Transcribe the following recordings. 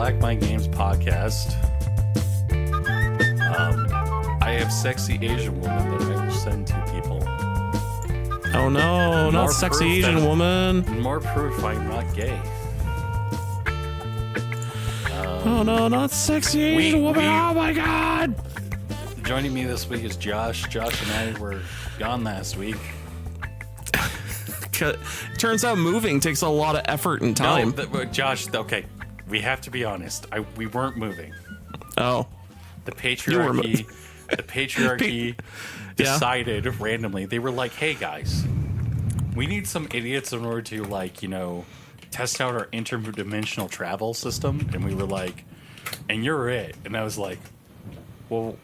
Black Mind Games podcast. I have sexy Asian woman that I will send to people. Oh no, not sexy Asian woman. More proof I'm not gay. Oh no, not sexy Asian woman. Oh my god. Joining me this week is Josh. Josh and I were gone last week. Turns out moving takes a lot of effort and time. No, Josh, okay, we have to be honest. We weren't moving. Oh. The patriarchy decided randomly. They were like, hey guys, we need some idiots in order to, like, you know, test out our interdimensional travel system. And we were like, and you're it. And I was like, well,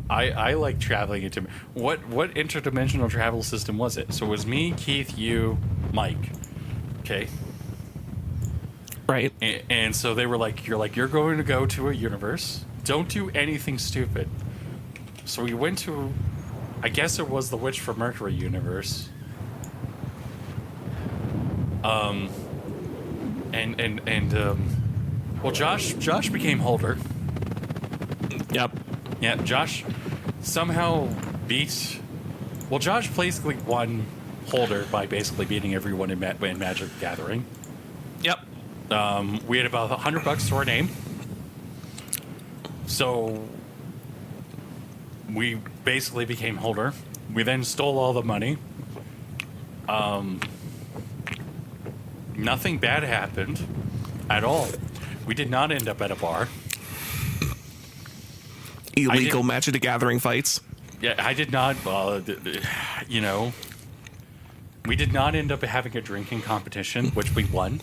I like traveling into what interdimensional travel system was it? So it was me, Keith, you, Mike. Okay. Right. And so they were like, you're going to go to a universe. Don't do anything stupid. So we went to, I guess it was the Witch from Mercury universe. Well, Josh became Holder. Yep. Yeah, Josh somehow beat. Well, Josh basically won Holder by basically beating everyone in Magic the Gathering. Yep. We had about $100 to our name. So we basically became Holder. We then stole all the money. Nothing bad happened at all. We did not end up at a bar. Illegal Magic the Gathering fights. Yeah, I did not, you know, we did not end up having a drinking competition, which we won.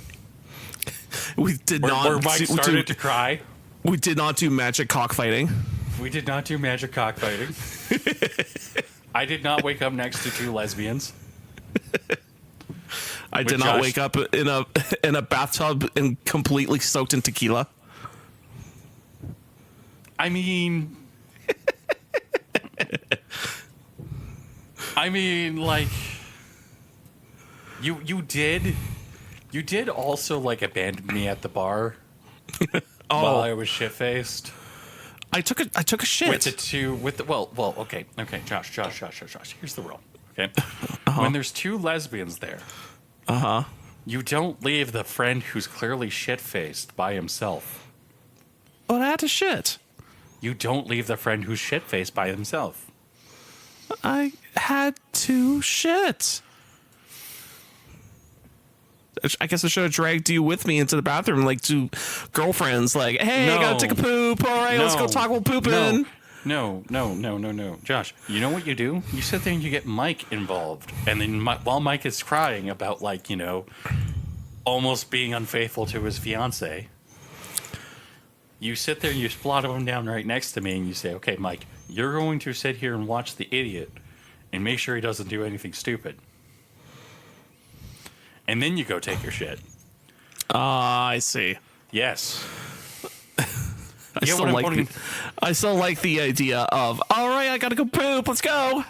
We did not. Where Mike started to cry. We did not do magic cockfighting. We did not do magic cockfighting. I did not wake up next to two lesbians. I did not wake up in a bathtub and completely soaked in tequila. I mean, like, you did also, like, abandon me at the bar while I was shit faced. I took a shit okay, Josh. Here's the rule, okay? When there's two lesbians there, you don't leave the friend who's clearly shit faced by himself. But I had to shit. You don't leave the friend who's shit faced by himself. I had to shit. I guess I should have dragged you with me into the bathroom, like two girlfriends. Like, hey, I gotta take a poop. All right, let's go talk about pooping. No. Josh, you know what you do? You sit there and you get Mike involved. And then while Mike is crying about, like, you know, almost being unfaithful to his fiance, you sit there and you splot him down right next to me and you say, okay, Mike, you're going to sit here and watch the idiot and make sure he doesn't do anything stupid. And then you go take your shit. I see. Yes. I still like the idea of, all right, I gotta go poop. Let's go.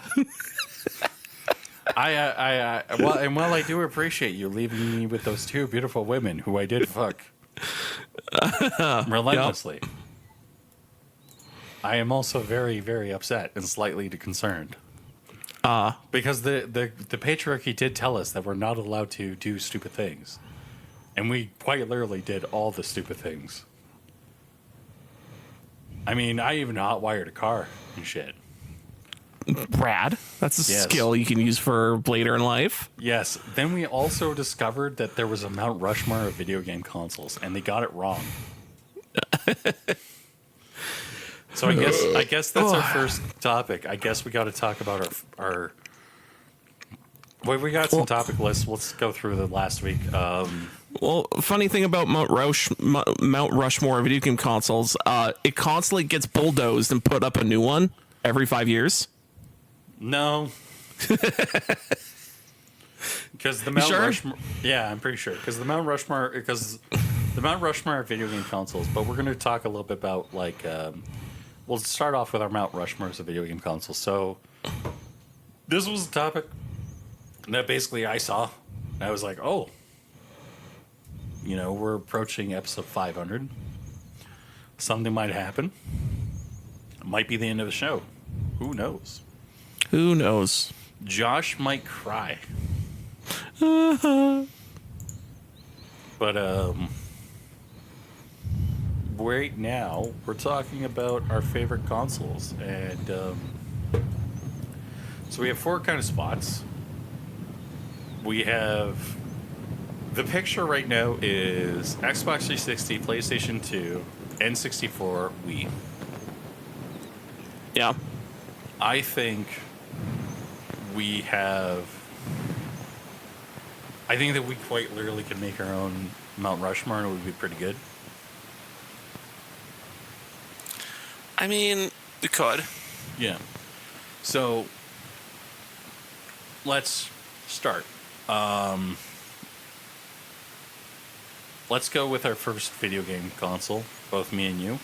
While I do appreciate you leaving me with those two beautiful women who I did fuck relentlessly, yep. I am also very, very upset and slightly concerned. Because the patriarchy did tell us that we're not allowed to do stupid things. And we quite literally did all the stupid things. I mean, I even hotwired a car and shit. Brad, that's a skill you can use for later in life. Yes. Then we also discovered that there was a Mount Rushmore of video game consoles, and they got it wrong. So I guess that's our first topic. I guess we got to talk about our well, we got some topic lists. Let's go through the last week. Well, funny thing about Mount Rushmore video game consoles, it constantly gets bulldozed and put up a new one every 5 years. No. Because the Mount Rushmore... Yeah, I'm pretty sure. Because the Mount Rushmore are video game consoles, but we're going to talk a little bit about, like... we'll start off with our Mount Rushmores of video game consoles. So, this was a topic that basically I saw. I was like, oh... You know, we're approaching episode 500. something might happen. It might be the end of the show. Who knows? Who knows? Josh might cry. But right now we're talking about our favorite consoles, and so we have 4 kind of spots. We have the picture right now is Xbox 360, PlayStation 2, N64, Wii. Yeah. I think we have. I think that we quite literally could make our own Mount Rushmore, and it would be pretty good. I mean, we could. Yeah. So let's start. Let's go with our first video game console, both me and you.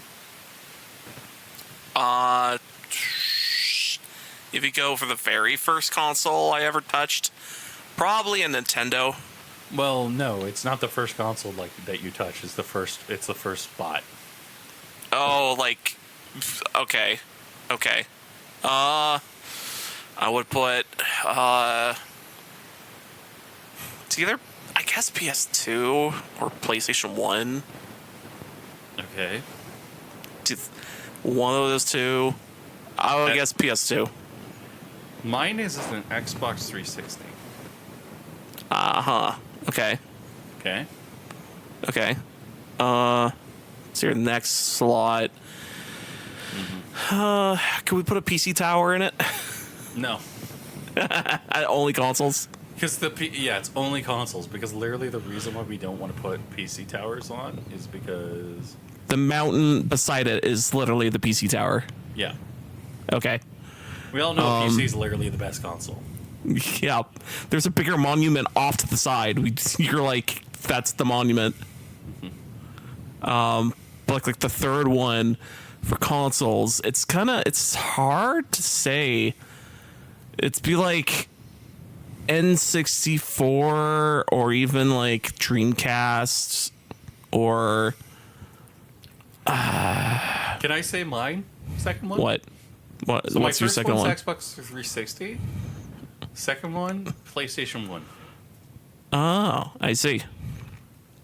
If you go for the very first console I ever touched, probably a Nintendo. Well, no, it's not the first console like that you touch. It's the first. It's the first spot. Oh, like, okay. I would put it's either, I guess, PS2 or PlayStation 1. Okay. One of those two. I would guess PS2. Mine is an Xbox 360. Okay. Okay. So your next slot. Can we put a PC tower in it? No. Only consoles? Because it's only consoles. Because literally the reason why we don't want to put PC towers on is because The mountain beside it is literally the PC tower. yeah, Okay. we all know PC is literally the best console. Yeah. There's a bigger monument off to the side. You're like, that's the monument. But like the third one for consoles, it's hard to say. It'd be like N64 or even like Dreamcast or Can I say mine? Second one? what? So my What's your first second one's one? Xbox 360. Second one, PlayStation 1. Oh, I see.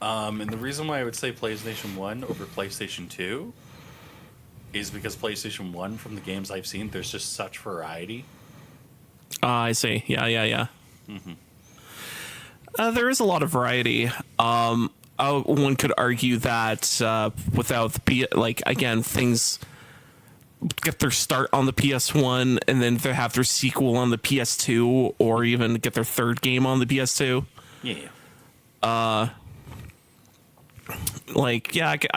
And the reason why I would say PlayStation 1 over PlayStation 2 is because PlayStation 1, from the games I've seen, there's just such variety. I see. Yeah. There is a lot of variety. One could argue that without the things get their start on the PS1 and then they have their sequel on the PS2 or even get their third game on the PS2. Yeah. I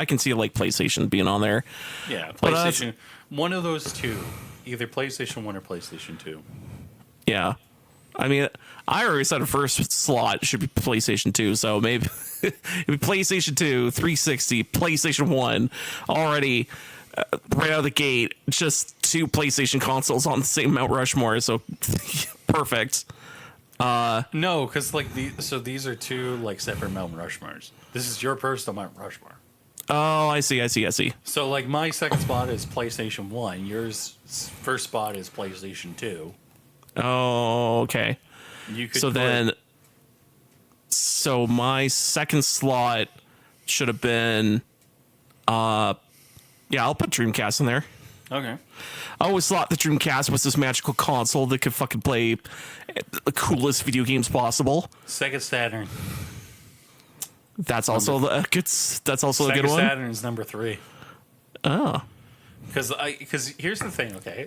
can see like PlayStation being on there. Yeah, But, PlayStation. One of those two. Either PlayStation 1 or PlayStation 2. Yeah. I mean, I already said a first slot should be PlayStation 2, so maybe it'd be PlayStation 2, 360, PlayStation 1, already right out of the gate, just 2 PlayStation consoles on the same Mount Rushmore, so perfect. No, because these are 2 like separate Mount Rushmores. This is your personal Mount Rushmore. Oh, I see. So like my second spot is PlayStation 1. Yours first spot is PlayStation 2. Oh, okay. You could So my second slot should have been I'll put Dreamcast in there. Okay. I always thought the Dreamcast was this magical console that could fucking play the coolest video games possible. Sega Saturn. That's also a good Sega one. Saturn is number 3. Oh, Because here's the thing, okay?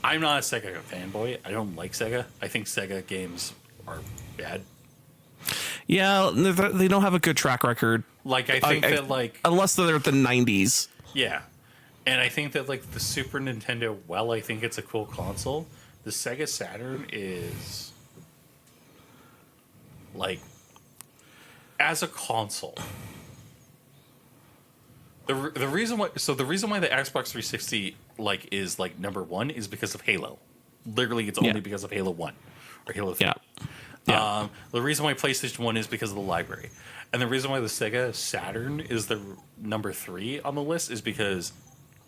I'm not a Sega fanboy. I don't like Sega. I think Sega games are bad. yeah, they don't have a good track record. Like, I think Unless they're the 90s. yeah. And I think that, like, the Super Nintendo, I think it's a cool console. The Sega Saturn is, like, as a console. The reason why the Xbox 360 is number 1 is because of Halo. Literally, it's only because of Halo 1 or Halo 3. Yeah. Yeah. The reason why PlayStation 1 is because of the library. And the reason why the Sega Saturn is the number 3 on the list is because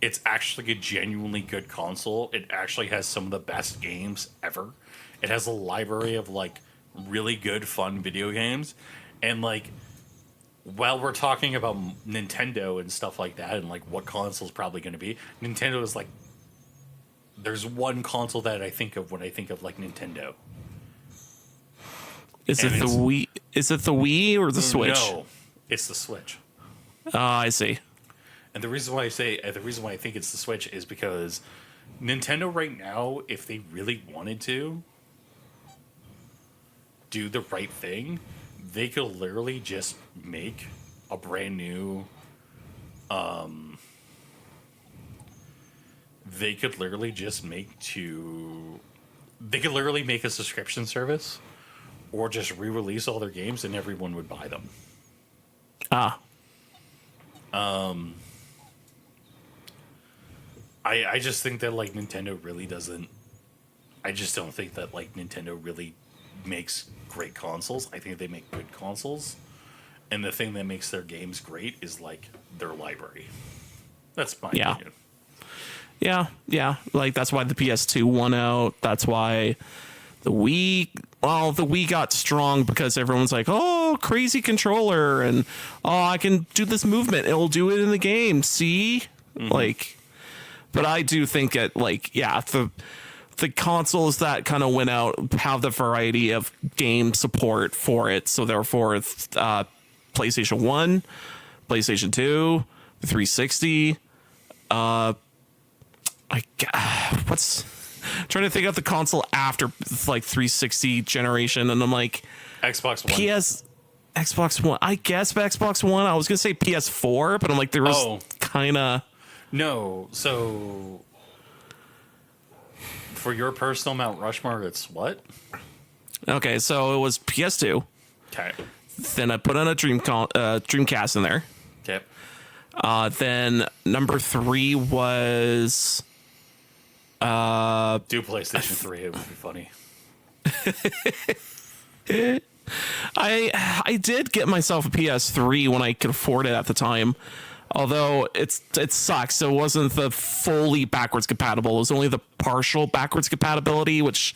it's actually a genuinely good console. It actually has some of the best games ever. It has a library of like really good, fun video games. And like, while we're talking about Nintendo and stuff like that, and like what console's probably going to be, Nintendo is like, there's one console that I think of when I think of like Nintendo. Is it the Wii? Is it the Wii or the Switch? No, it's the Switch. I see. And the reason why I think it's the Switch is because Nintendo right now, if they really wanted to do the right thing, they could literally just make a brand new. They could literally make a subscription service, or just re-release all their games, and everyone would buy them. I just think that like Nintendo really doesn't. I just don't think that like Nintendo really makes great consoles. I think they make good consoles, and the thing that makes their games great is like their library. That's my opinion. Yeah. Like that's why the PS2 won out. That's why the Wii. Well, the Wii got strong because everyone's like, "Oh, crazy controller," and "Oh, I can do this movement. It'll do it in the game." See, like. But I do think that, like, yeah, the consoles that kind of went out have the variety of game support for it. So therefore, PlayStation 1, PlayStation 2, the 360. What's trying to think of the console after like 360 generation, and I'm like Xbox One. Xbox One. I guess Xbox One. I was gonna say PS4, but I'm like there was kind of. No, so for your personal Mount Rushmore, it's what? Okay, so it was PS2. Okay. Then I put on a Dreamcast in there. Okay. Then number 3 was do PlayStation 3. It would be funny. I did get myself a PS3 when I could afford it at the time. Although it sucks. It wasn't the fully backwards compatible. It was only the partial backwards compatibility, which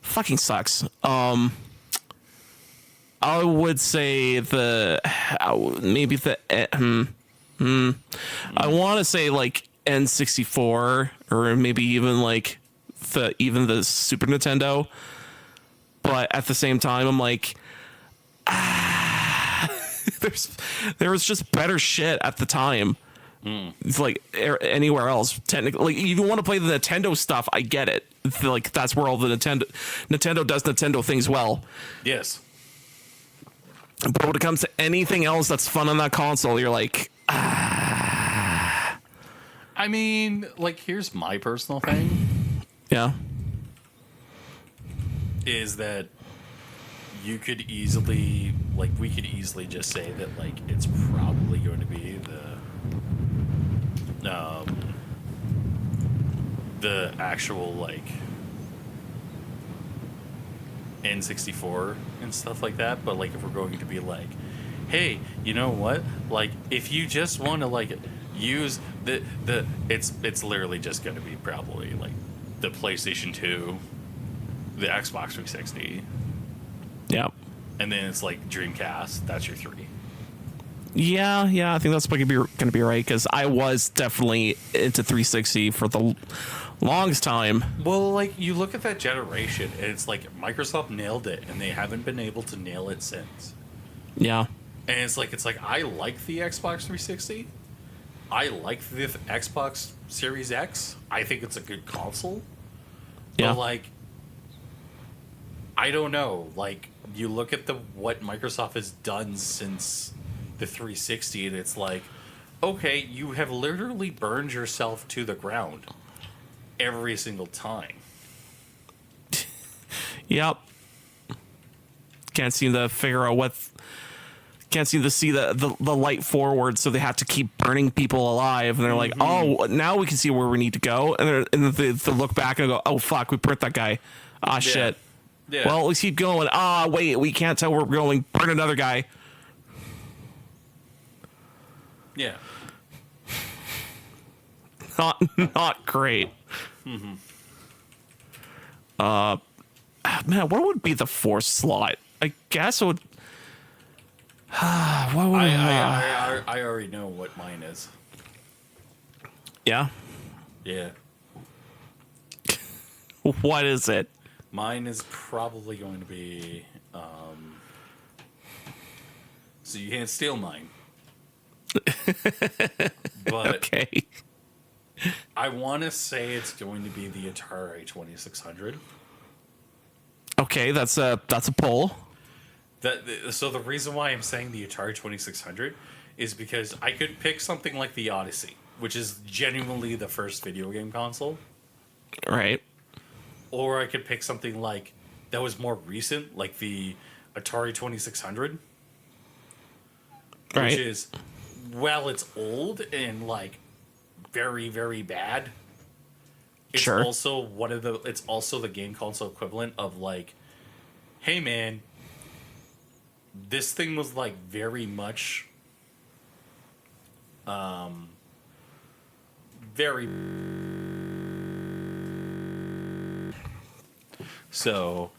fucking sucks. I would say maybe I want to say like N64 or maybe even like the Super Nintendo. But at the same time, I'm like, there was just better shit at the time. It's like anywhere else. Technically, like, if you want to play the Nintendo stuff, I get it. Like that's where all the Nintendo does Nintendo things well. Yes. But when it comes to anything else that's fun on that console, you're like, I mean, like, here's my personal thing. Yeah. Is that we could easily just say that like it's probably going to be the actual like N64 and stuff like that. But like if we're going to be like, hey, you know what? Like if you just want to like use it's literally just going to be probably like the PlayStation 2, the Xbox 360. Yeah. And then it's like Dreamcast. That's your 3. Yeah. I think that's going to be right because I was definitely into 360 for the longest time. Well, like you look at that generation, and it's like Microsoft nailed it, and they haven't been able to nail it since. Yeah. And it's like I like the Xbox 360. I like the Xbox Series X. I think it's a good console. Yeah. But like, I don't know. Like you look at what Microsoft has done since the 360, and it's like, okay, you have literally burned yourself to the ground every single time. Yep. Can't seem to figure out can't seem to see the light forward, so they have to keep burning people alive. And they're like, oh, now we can see where we need to go. And they look back and go, oh, fuck, we burnt that guy. Ah, shit. Yeah. Well, let's keep going. Wait, we can't tell where we're going. Burn another guy. Yeah. Not great. Man, what would be the fourth slot? I guess it would. What would I already know what mine is. Yeah. Yeah. What is it? Mine is probably going to be. So you can't steal mine. But Okay. I want to say it's going to be the Atari 2600. Okay, that's a pull. So the reason why I'm saying the Atari 2600 is because I could pick something like the Odyssey, which is genuinely the first video game console. Right. Or I could pick something like that was more recent, like the Atari 2600. Right. Which is, well, it's old and like very, very bad. It's Sure. also it's also the game console equivalent of like, hey man, this thing was like very much very. So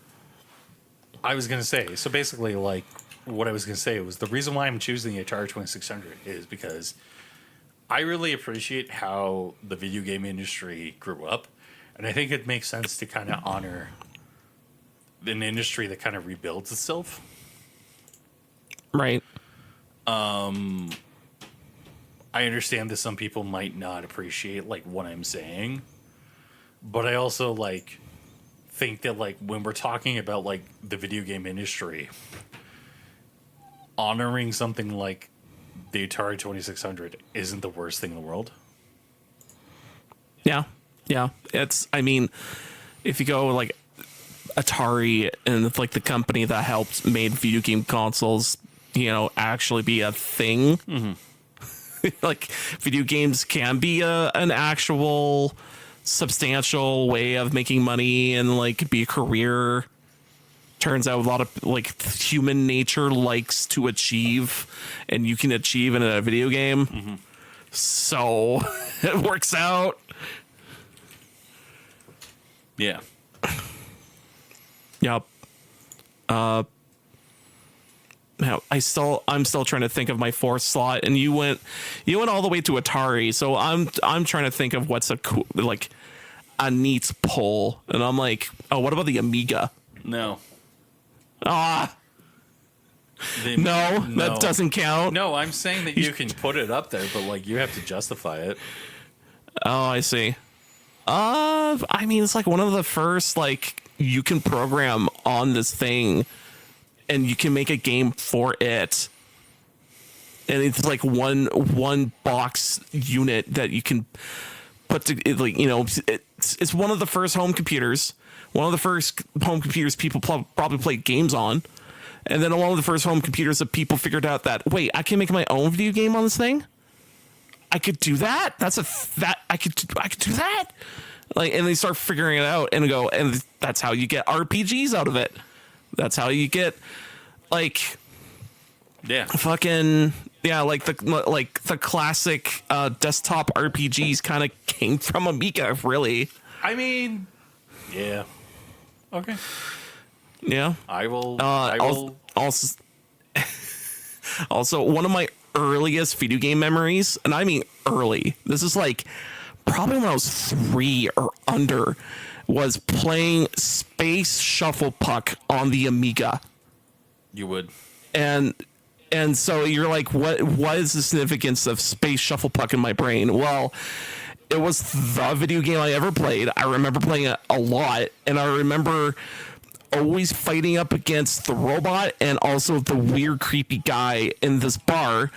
I was going to say, so basically, like, what I was going to say was the reason why I'm choosing the Atari 2600 is because I really appreciate how the video game industry grew up. And I think it makes sense to kind of honor an industry that kind of rebuilds itself. Right. I understand that some people might not appreciate, like, what I'm saying. But I also, like, think that, like, when we're talking about, like, the video game industry, honoring something like the Atari 2600 isn't the worst thing in the world. Yeah. Yeah. I mean, if you go like Atari and it's like the company that helped made video game consoles, actually be a thing. Mm-hmm. Like video games can be an actual substantial way of making money and like be a career. Turns out a lot of like human nature likes to achieve, and you can achieve in a video game. Mm-hmm. So it works out. Yeah. Yep. Now I'm still trying to think of my fourth slot, and you went all the way to Atari. So I'm trying to think of what's a cool, like a neat pull, and I'm like, oh, what about the Amiga? No. No, that doesn't count. No, I'm saying that you can put it up there, but like you have to justify it. Oh, I see. I mean, it's like one of the first like you can program on this thing, and you can make a game for it, and it's like one box unit that you can put to like it's one of the first home computers. One of the first home computers people probably played games on. And then one of the first home computers that people figured out that, wait, I can make my own video game on this thing? I could do that? I could do that? Like, and they start figuring it out and and that's how you get RPGs out of it. That's how you get, like, yeah, fucking, yeah, like the classic desktop RPGs kind of came from Amiga, really. I mean, yeah. Okay. Yeah. I will. Also, one of my earliest video game memories, and I mean early, this is like probably when I was 3 or under, was playing Space Shuffle Puck on the Amiga. You would. And so you're like, what is the significance of Space Shuffle Puck in my brain? Well, it was the video game I ever played. I remember playing it a lot, and I remember always fighting up against the robot and also the weird, creepy guy in this bar.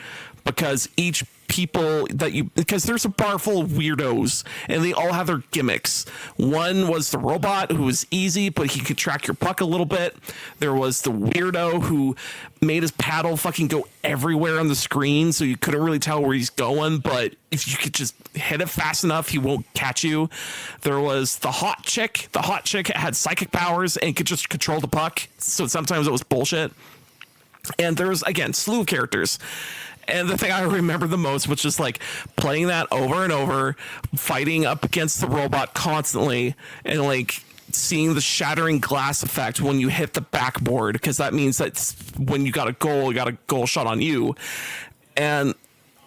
because each people that you, because there's a bar full of weirdos and they all have their gimmicks. One was the robot who was easy, but he could track your puck a little bit. There was the weirdo who made his paddle fucking go everywhere on the screen, so you couldn't really tell where he's going, but if you could just hit it fast enough, he won't catch you. There was the hot chick. The hot chick had psychic powers and could just control the puck, so sometimes it was bullshit. And there's, again, slew of characters. And the thing I remember the most was just like playing that over and over, fighting up against the robot constantly, and like seeing the shattering glass effect when you hit the backboard, because that means that when you got a goal shot on you. And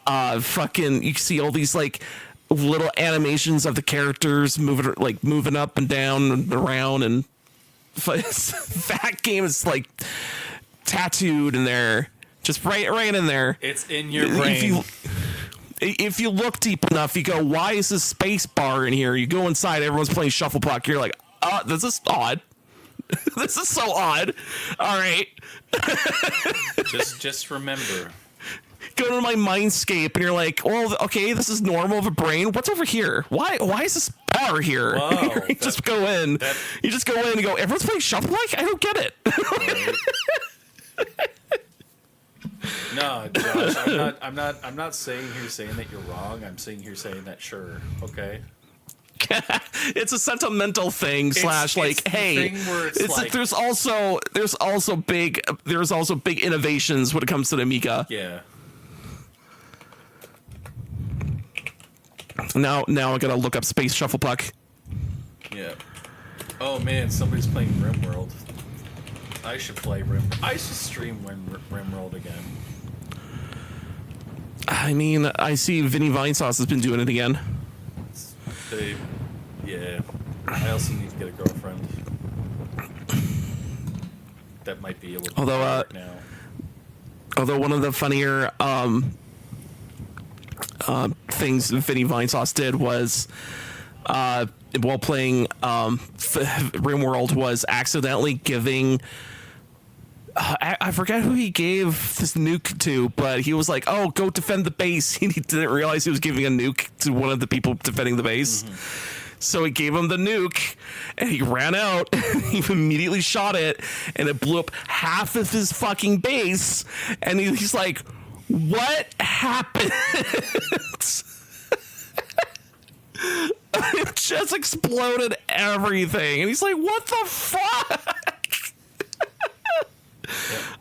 fucking, you see all these like little animations of the characters moving up and down and around, and that game is like tattooed in there. Just right in there. It's in your brain. If you look deep enough, you go, why is this space bar in here? You go inside, everyone's playing shuffle puck. You're like, oh, this is odd. This is so odd. All right. just remember. Go to my Mindscape and you're like, oh, okay, this is normal of a brain. What's over here? Why is this bar here? Whoa, you just go in. You just go in and go, everyone's playing shuffle puck? I don't get it. Right. No, Josh, I'm not saying that you're wrong. I'm saying that sure, okay. It's a sentimental thing / like, hey, like, there's also big innovations when it comes to the Amiga. Yeah. Now I gotta look up Space Shuffle Puck. Yeah. Oh man, somebody's playing RimWorld. I should play I should stream RimWorld again. I mean, I see Vinny Vinesauce has been doing it again. Yeah. I also need to get a girlfriend. That might be a little bit hard now. Although one of the funnier things Vinny Vinesauce did was while playing RimWorld was accidentally giving I forget who he gave this nuke to, but he was like, oh, go defend the base. He didn't realize he was giving a nuke to one of the people defending the base. Mm-hmm. So he gave him the nuke, and he ran out, and he immediately shot it, and it blew up half of his fucking base, and he's like, what happened? It just exploded everything, and he's like, what the fuck?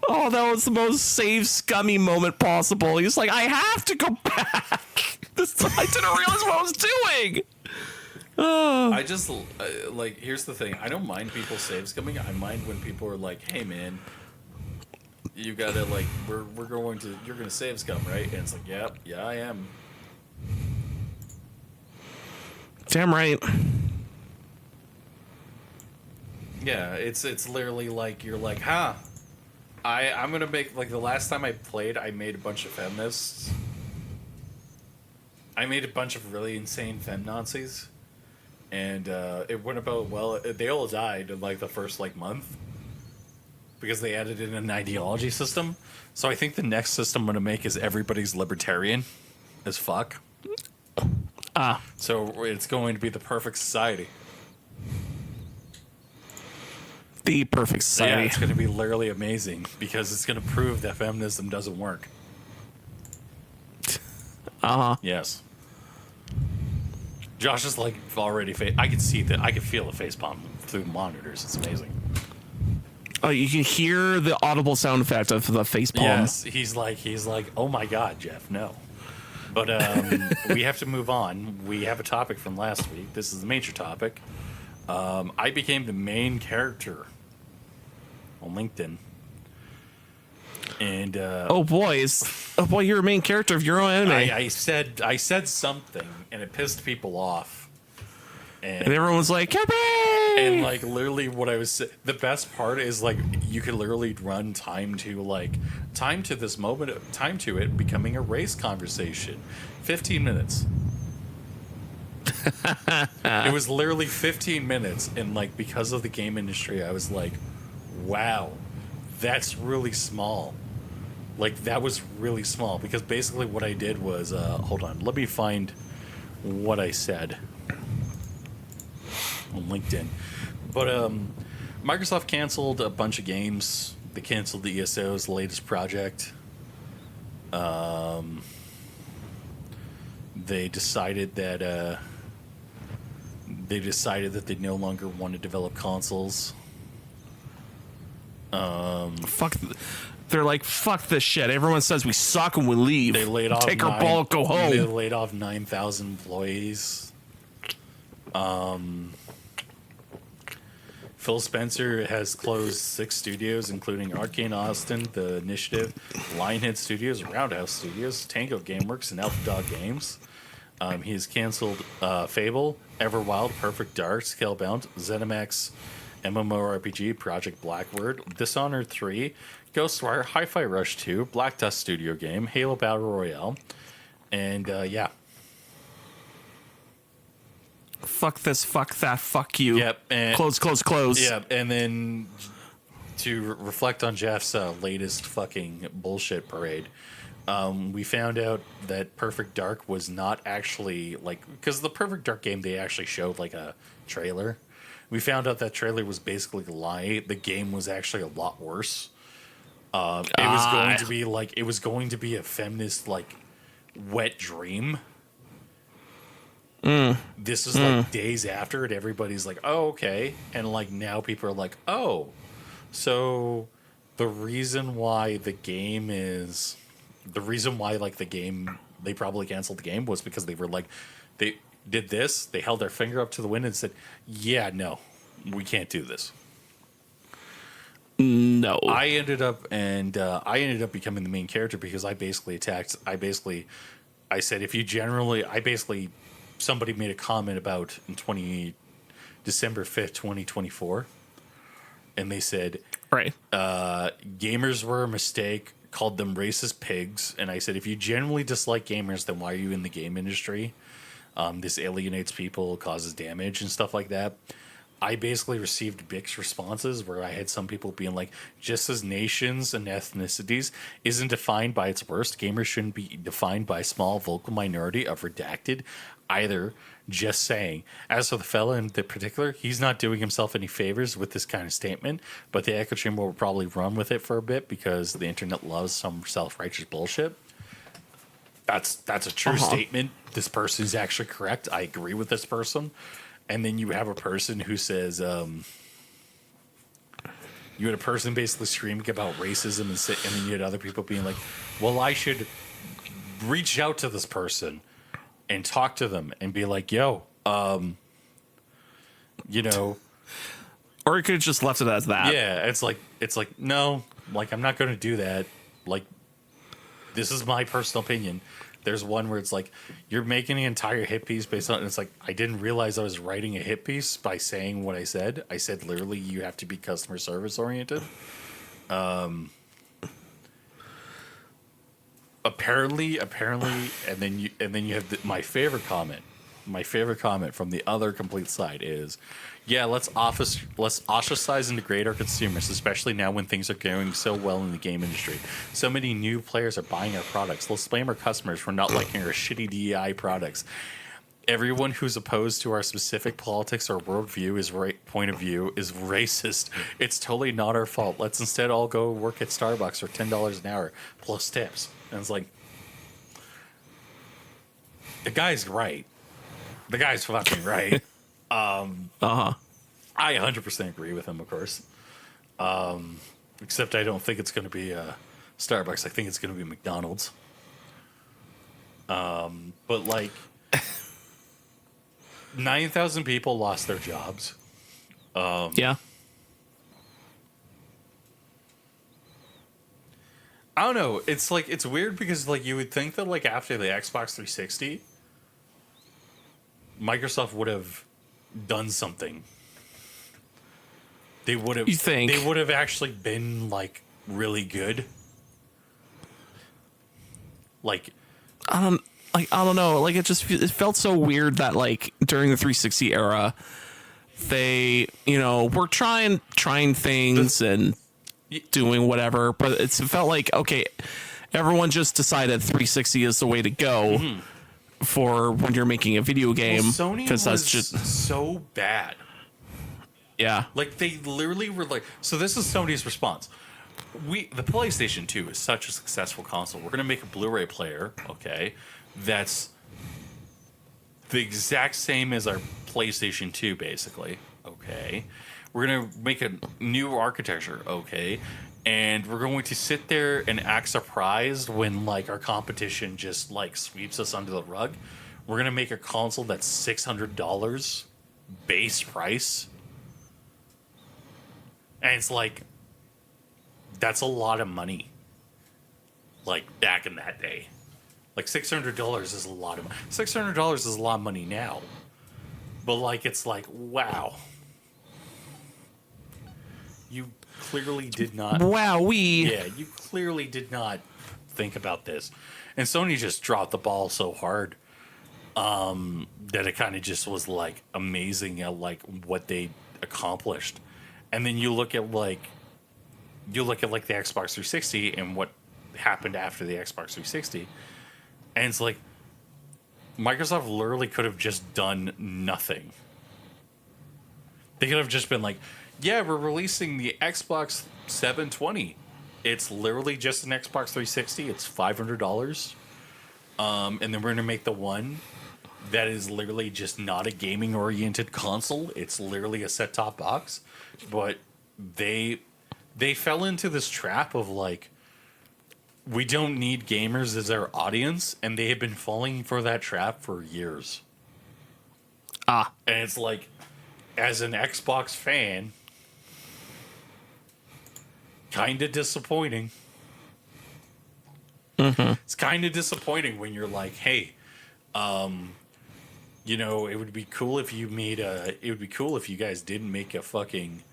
Oh, that was the most save scummy moment possible. He's like, I have to go back. I didn't realize what I was doing. I just, like, here's the thing. I don't mind people save scumming. I mind when people are like, hey, man, you gotta, like, you're gonna save scum, right? And it's like, yeah, I am. Damn right. Yeah, it's literally like, you're like, huh. I'm gonna make, like, the last time I played, I made a bunch of feminists. I made a bunch of really insane feminazis. And it went about well. They all died in, like, the first, like, month. Because they added in an ideology system. So I think the next system I'm gonna make is everybody's libertarian as fuck. So it's going to be the perfect society. The perfect society. Yeah, it's going to be literally amazing because it's going to prove that feminism doesn't work. Yes. Josh is like already. I can see that. I can feel the facepalm through the monitors. It's amazing. Oh, you can hear the audible sound effect of the facepalm. Yes, he's like, oh my god, Jeff, no. But we have to move on. We have a topic from last week. This is the major topic. I became the main character on LinkedIn. And oh boy, you're a main character of your own anime. I said something and it pissed people off. And everyone was like, Yippee! And like literally what I was the best part is like you could literally run time to this moment, time to it becoming a race conversation. 15 minutes. It was literally 15 minutes, and like because of the game industry, I was like, wow, that's really small. Like, that was really small because basically what I did was, hold on, let me find what I said on LinkedIn. But Microsoft canceled a bunch of games. They canceled the ESO's latest project. They decided that they no longer want to develop consoles. They're like, fuck this shit. Everyone says we suck and we leave. They laid off Take our ball, go home. They laid off 9,000 employees. Phil Spencer has closed 6 studios, including Arcane Austin, The Initiative, Lionhead Studios, Roundhouse Studios, Tango Gameworks, and Alpha Dog Games. He has canceled Fable, Everwild, Perfect Dark, Scalebound, ZeniMax, MMORPG, Project Blackbird, Dishonored 3, Ghostwire, Hi-Fi Rush 2, Black Dust Studio Game, Halo Battle Royale, and yeah. Fuck this, fuck that, fuck you. Yep. And, close. Yep. And then to reflect on Jeff's latest fucking bullshit parade, we found out that Perfect Dark was not actually like, because the Perfect Dark game, they actually showed like a trailer. We found out that trailer was basically a lie. The game was actually a lot worse. It was going to be a feminist like wet dream. This is like days after it. Everybody's like, "Oh, okay," and like now people are like, "Oh, so the reason why the game they probably canceled the game was because they were like, they did this. They held their finger up to the wind and said, "Yeah, no, we can't do this." No, I ended up becoming the main character because I said somebody made a comment about December 5th, 2024, and they said, right, gamers were a mistake, called them racist pigs, and I said, if you generally dislike gamers, then why are you in the game industry? This alienates people, causes damage and stuff like that. I basically received mixed responses where I had some people being like, just as nations and ethnicities isn't defined by its worst, gamers shouldn't be defined by a small vocal minority of redacted either. Just saying. As for the fella in particular, he's not doing himself any favors with this kind of statement, but the echo chamber will probably run with it for a bit because the internet loves some self-righteous bullshit. That's a true statement. This person is actually correct. I agree with this person. And then you have a person who says, you had a person basically screaming about racism, and then you had other people being like, well, I should reach out to this person and talk to them and be like, yo, you know. Or you could have just left it as that. Yeah, it's like, no, like, I'm not going to do that. Like, this is my personal opinion. There's one where it's like, you're making an entire hit piece based on, and it's like, I didn't realize I was writing a hit piece by saying what I said. I said, literally, you have to be customer service oriented. Apparently, and then you have my favorite comment. My favorite comment from the other complete side is, yeah, let's ostracize and degrade our consumers, especially now when things are going so well in the game industry. So many new players are buying our products. Let's blame our customers for not liking our shitty DEI products. Everyone who's opposed to our specific politics or worldview point of view is racist. It's totally not our fault. Let's instead all go work at Starbucks for $10 an hour plus tips. And it's like, the guy's right. The guy's fucking right. I 100% agree with him, of course. Except I don't think it's going to be Starbucks. I think it's going to be McDonald's. But like, 9,000 people lost their jobs. Yeah. I don't know. It's like, it's weird because like you would think that like after the Xbox 360, Microsoft would have done something. They would have. You think they would have actually been like really good? Like, I don't know. Like it felt so weird that like during the 360 era, they were trying things and doing whatever, but it felt like, okay, everyone just decided 360 is the way to go for when you're making a video game. Sony was that's just so bad. Yeah. Like, they literally were like, so this is Sony's response. The PlayStation 2 is such a successful console. We're going to make a Blu-ray player, okay, that's the exact same as our PlayStation 2, basically, okay. We're going to make a new architecture, okay, and we're going to sit there and act surprised when, like, our competition just, like, sweeps us under the rug. We're going to make a console that's $600 base price. And it's like, that's a lot of money. Like, back in that day. Like, $600 is a lot of money. $600 is a lot of money now. But, like, it's like, wow. You clearly did not... Wowee. Yeah, you clearly did not think about this. And Sony just dropped the ball so hard that it kind of just was, like, amazing at, like, what they accomplished. And then you look at the Xbox 360 and what happened after the Xbox 360, and it's like Microsoft literally could have just done nothing. They could have just been like, yeah, we're releasing the Xbox 720. It's literally just an Xbox 360. It's $500. And then we're going to make the one that is literally just not a gaming-oriented console. It's literally a set-top box. But they fell into this trap of, like, we don't need gamers as our audience, and they have been falling for that trap for years. And it's like, as an Xbox fan, kind of disappointing. It's kind of disappointing when you're like, hey, you know, it would be cool if you made a. It would be cool if you guys didn't make a fucking.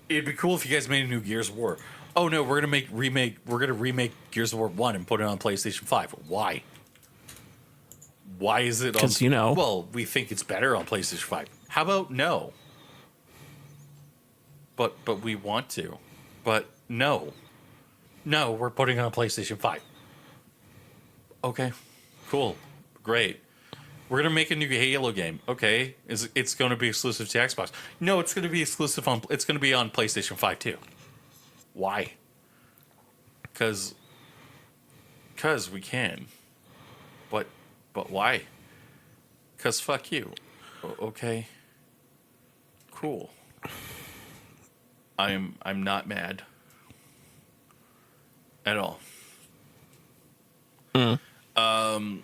It'd be cool if you guys made a new Gears of War. Oh no, we're gonna remake Gears of War 1 and put it on PlayStation 5. Why? Why is it? Because you know. Well, we think it's better on PlayStation 5. How about no? But we want to. But no, we're putting it on PlayStation 5. Okay, cool, great. We're gonna make a new Halo game. Okay, it's going to be exclusive to Xbox? No, it's going to be exclusive on. It's going to be on PlayStation 5 too. Why? Because we can. But why? Because fuck you. Okay. Cool. I'm not mad at all.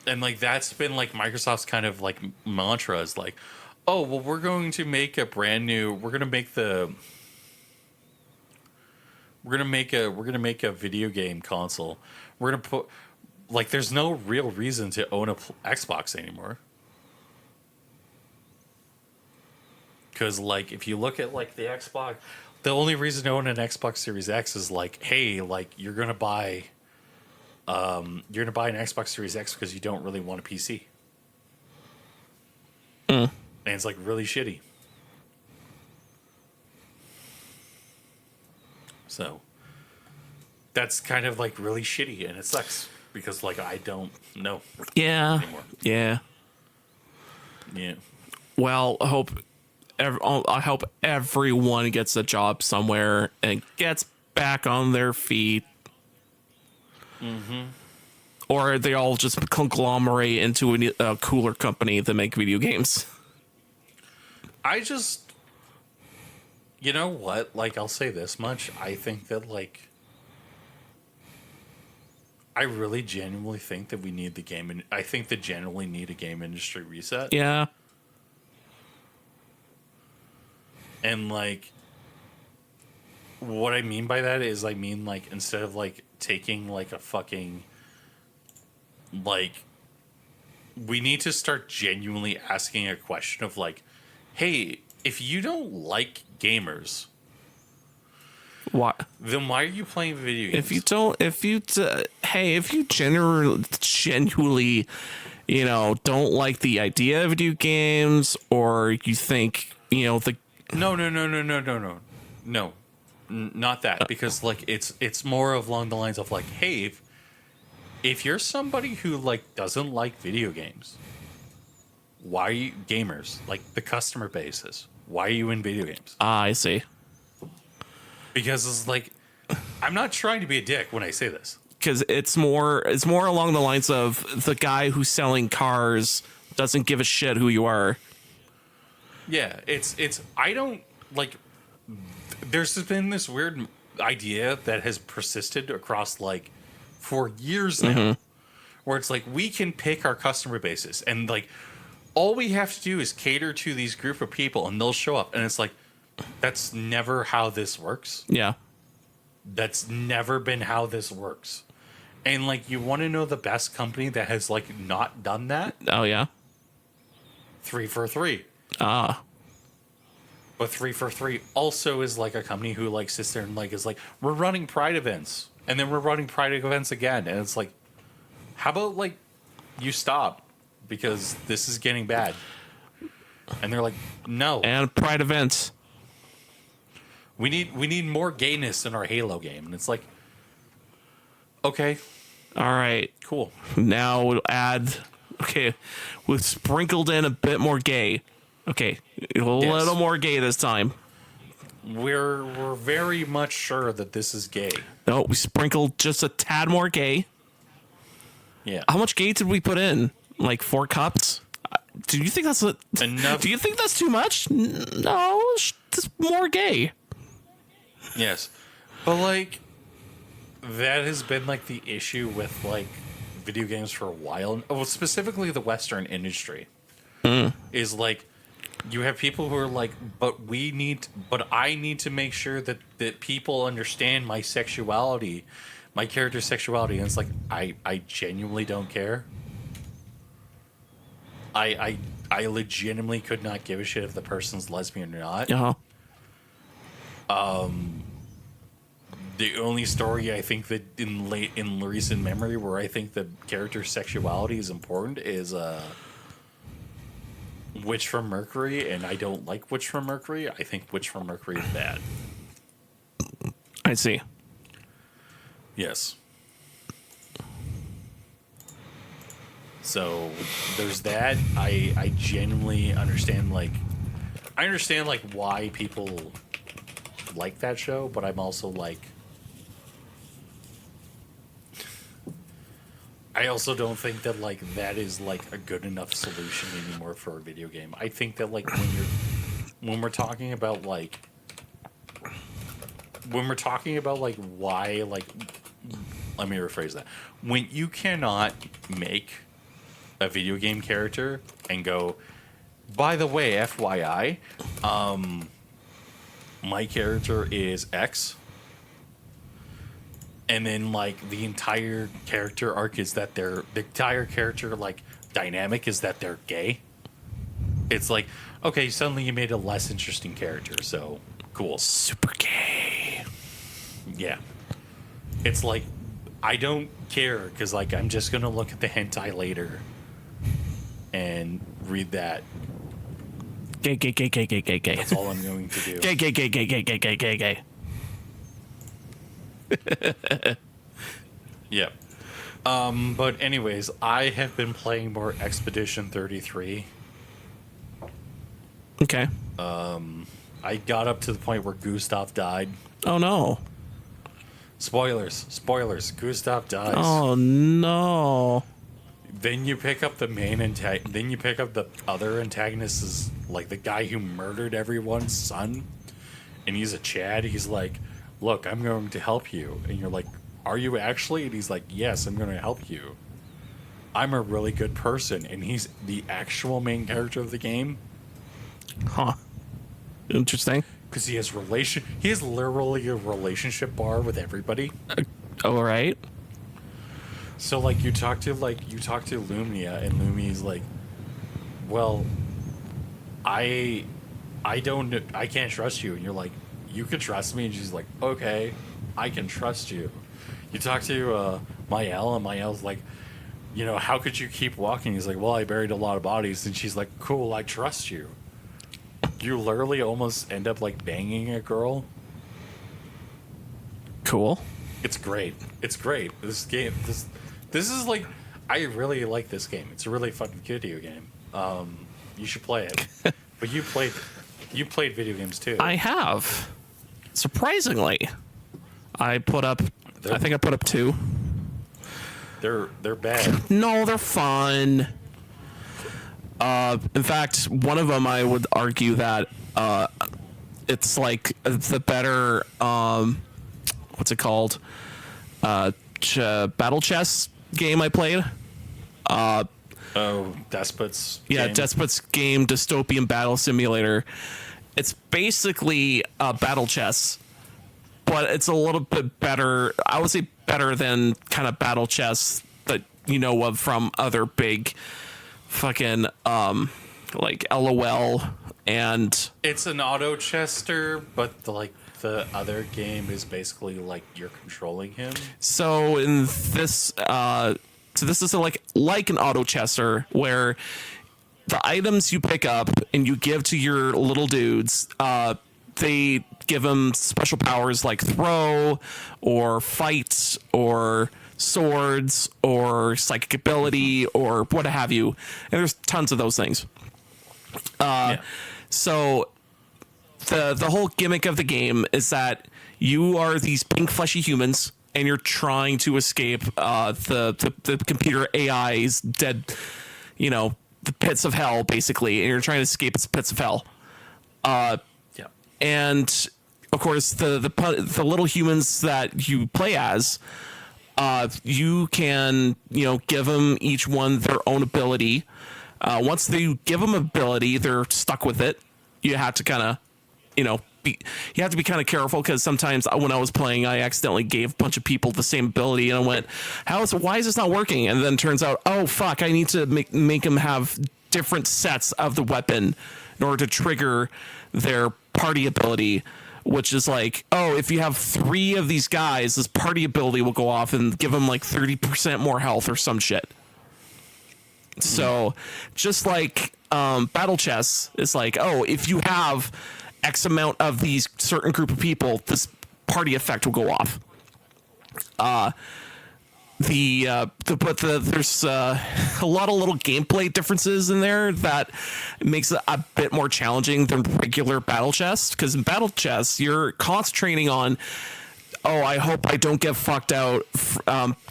And like that's been like Microsoft's kind of like mantra is like, oh well, we're gonna make a video game console. We're gonna put like there's no real reason to own a Xbox anymore. Because like if you look at like the Xbox, the only reason to own an Xbox Series X is like, hey, like you're gonna buy an Xbox Series X because you don't really want a PC. And it's like really shitty. So that's kind of like really shitty, and it sucks because like I don't know. Yeah. Anymore. Yeah. Yeah. Well, I hope everyone gets a job somewhere and gets back on their feet. Or they all just conglomerate into a cooler company that make video games. You know what? Like, I'll say this much. I think that, like, I really genuinely think that we need the game. And I think that generally need a game industry reset. Yeah. And, like, what I mean by that is I mean, like, instead of, like, taking, like, a fucking, like, we need to start genuinely asking a question of, like, hey, if you don't like gamers, Why? then why are you playing video games? If you genuinely, you know, don't like the idea of video games, or you think, you know, No, not that, because like it's more along the lines of like, hey, if you're somebody who like doesn't like video games, why are you gamers, like the customer basis, why are you in video games? Ah, I see. Because it's like, I'm not trying to be a dick when I say this. Because it's more along the lines of the guy who's selling cars doesn't give a shit who you are. Yeah, it's I don't like. There's been this weird idea that has persisted across like for years now, where it's like we can pick our customer bases and like all we have to do is cater to these group of people and they'll show up, and it's like that's never how this works. Yeah. That's never been how this works. And like, you want to know the best company that has like not done that? Oh yeah. 343. Ah. But 343 also is like a company who like sits there and like is like, we're running Pride events, and then we're running Pride events again, and it's like, how about like you stop because this is getting bad? And they're like, no. And Pride events. We need more gayness in our Halo game, and it's like, okay, All right. cool. Now we'll add. Okay, we've sprinkled in a bit more gay. Okay, a little more gay this time. We're very much sure that this is gay. No, we sprinkled just a tad more gay. Yeah. How much gay did we put in? Like 4 cups? Do you think that's Enough. Do you think that's too much? No, just more gay. Yes. But like, that has been like the issue with like video games for a while. Well, specifically the Western industry is like, you have people who are like, but I need to make sure that people understand my sexuality, my character's sexuality. And it's like, I genuinely don't care. I legitimately could not give a shit if the person's lesbian or not. Uh-huh. The only story I think that in recent memory where I think the character's sexuality is important is Witch from Mercury, and I don't like Witch from Mercury. I think Witch from Mercury is bad. I see. Yes. So there's that. I genuinely understand like why people like that show, but I'm also like, I also don't think that like that is like a good enough solution anymore for a video game. I think that like when we're talking about like why, like, let me rephrase that. When you cannot make a video game character and go, by the way, FYI, my character is X, and then like the entire character arc is that the entire character like dynamic is that they're gay. It's like, okay, suddenly you made a less interesting character, so cool. Super gay. Yeah. It's like, I don't care, because like I'm just gonna look at the hentai later and read that. Gay, gay, gay, gay, gay, gay, gay. That's all I'm going to do. Gay, gay, gay, gay, gay, gay, gay, gay, gay. Yep. But anyways, I have been playing more Expedition 33. Okay. I got up to the point where Gustav died. Oh no. Spoilers. Gustav dies. Oh no. Then you pick up the then you pick up the other antagonist, is like the guy who murdered everyone's son, and he's a Chad. He's like, look, I'm going to help you. And you're like, are you actually? And he's like, yes, I'm going to help you. I'm a really good person. And he's the actual main character of the game. Huh. Interesting. Because he has literally a relationship bar with everybody. All right. So like you talk to Lumia, and Lumia's like, well, I can't trust you. And you're like, you can trust me. And she's like, okay, I can trust you. You talk to Mael, and Mael's like, you know, how could you keep walking? He's like, well, I buried a lot of bodies. And she's like, cool, I trust you. you literally almost end up like banging a girl. Cool. It's great. It's great. This game, this is like, I really like this game. It's a really fun video game. You should play it. But you played video games too. I have. Surprisingly, I think I put up 2. They're bad. No, they're fun. In fact, one of them I would argue that it's like the better what's it called? Battle chess game I played. Despots. Yeah, game. Despots game, dystopian battle simulator. It's basically battle chess, but it's a little bit better. I would say better than kind of battle chess that you know of from other big fucking like LOL, and It's an auto chester, but the other game is basically like you're controlling him. so in this this is like an auto chester where the items you pick up and you give to your little dudes, they give them special powers like throw or fight or swords or psychic ability or what have you. And there's tons of those things. So the whole gimmick of the game is that you are these pink fleshy humans and you're trying to escape the computer AI's dead, the pits of hell, basically, and you're trying to escape its pits of hell. And of course, the little humans that you play as, you can give them each one their own ability. Once they give them ability, they're stuck with it. You have to kind of, you have to be kind of careful because sometimes when I was playing, I accidentally gave a bunch of people the same ability, and I went, why is this not working? And then it turns out, oh fuck, I need to make them have different sets of the weapon in order to trigger their party ability, which is like, oh, if you have 3 of these guys, this party ability will go off and give them like 30% more health or some shit. So just like battle chess, it's like, oh, if you have X amount of these certain group of people, this party effect will go off. There's a lot of little gameplay differences in there that makes it a bit more challenging than regular battle chess. Because in battle chess, you're concentrating on, oh, I hope I don't get fucked out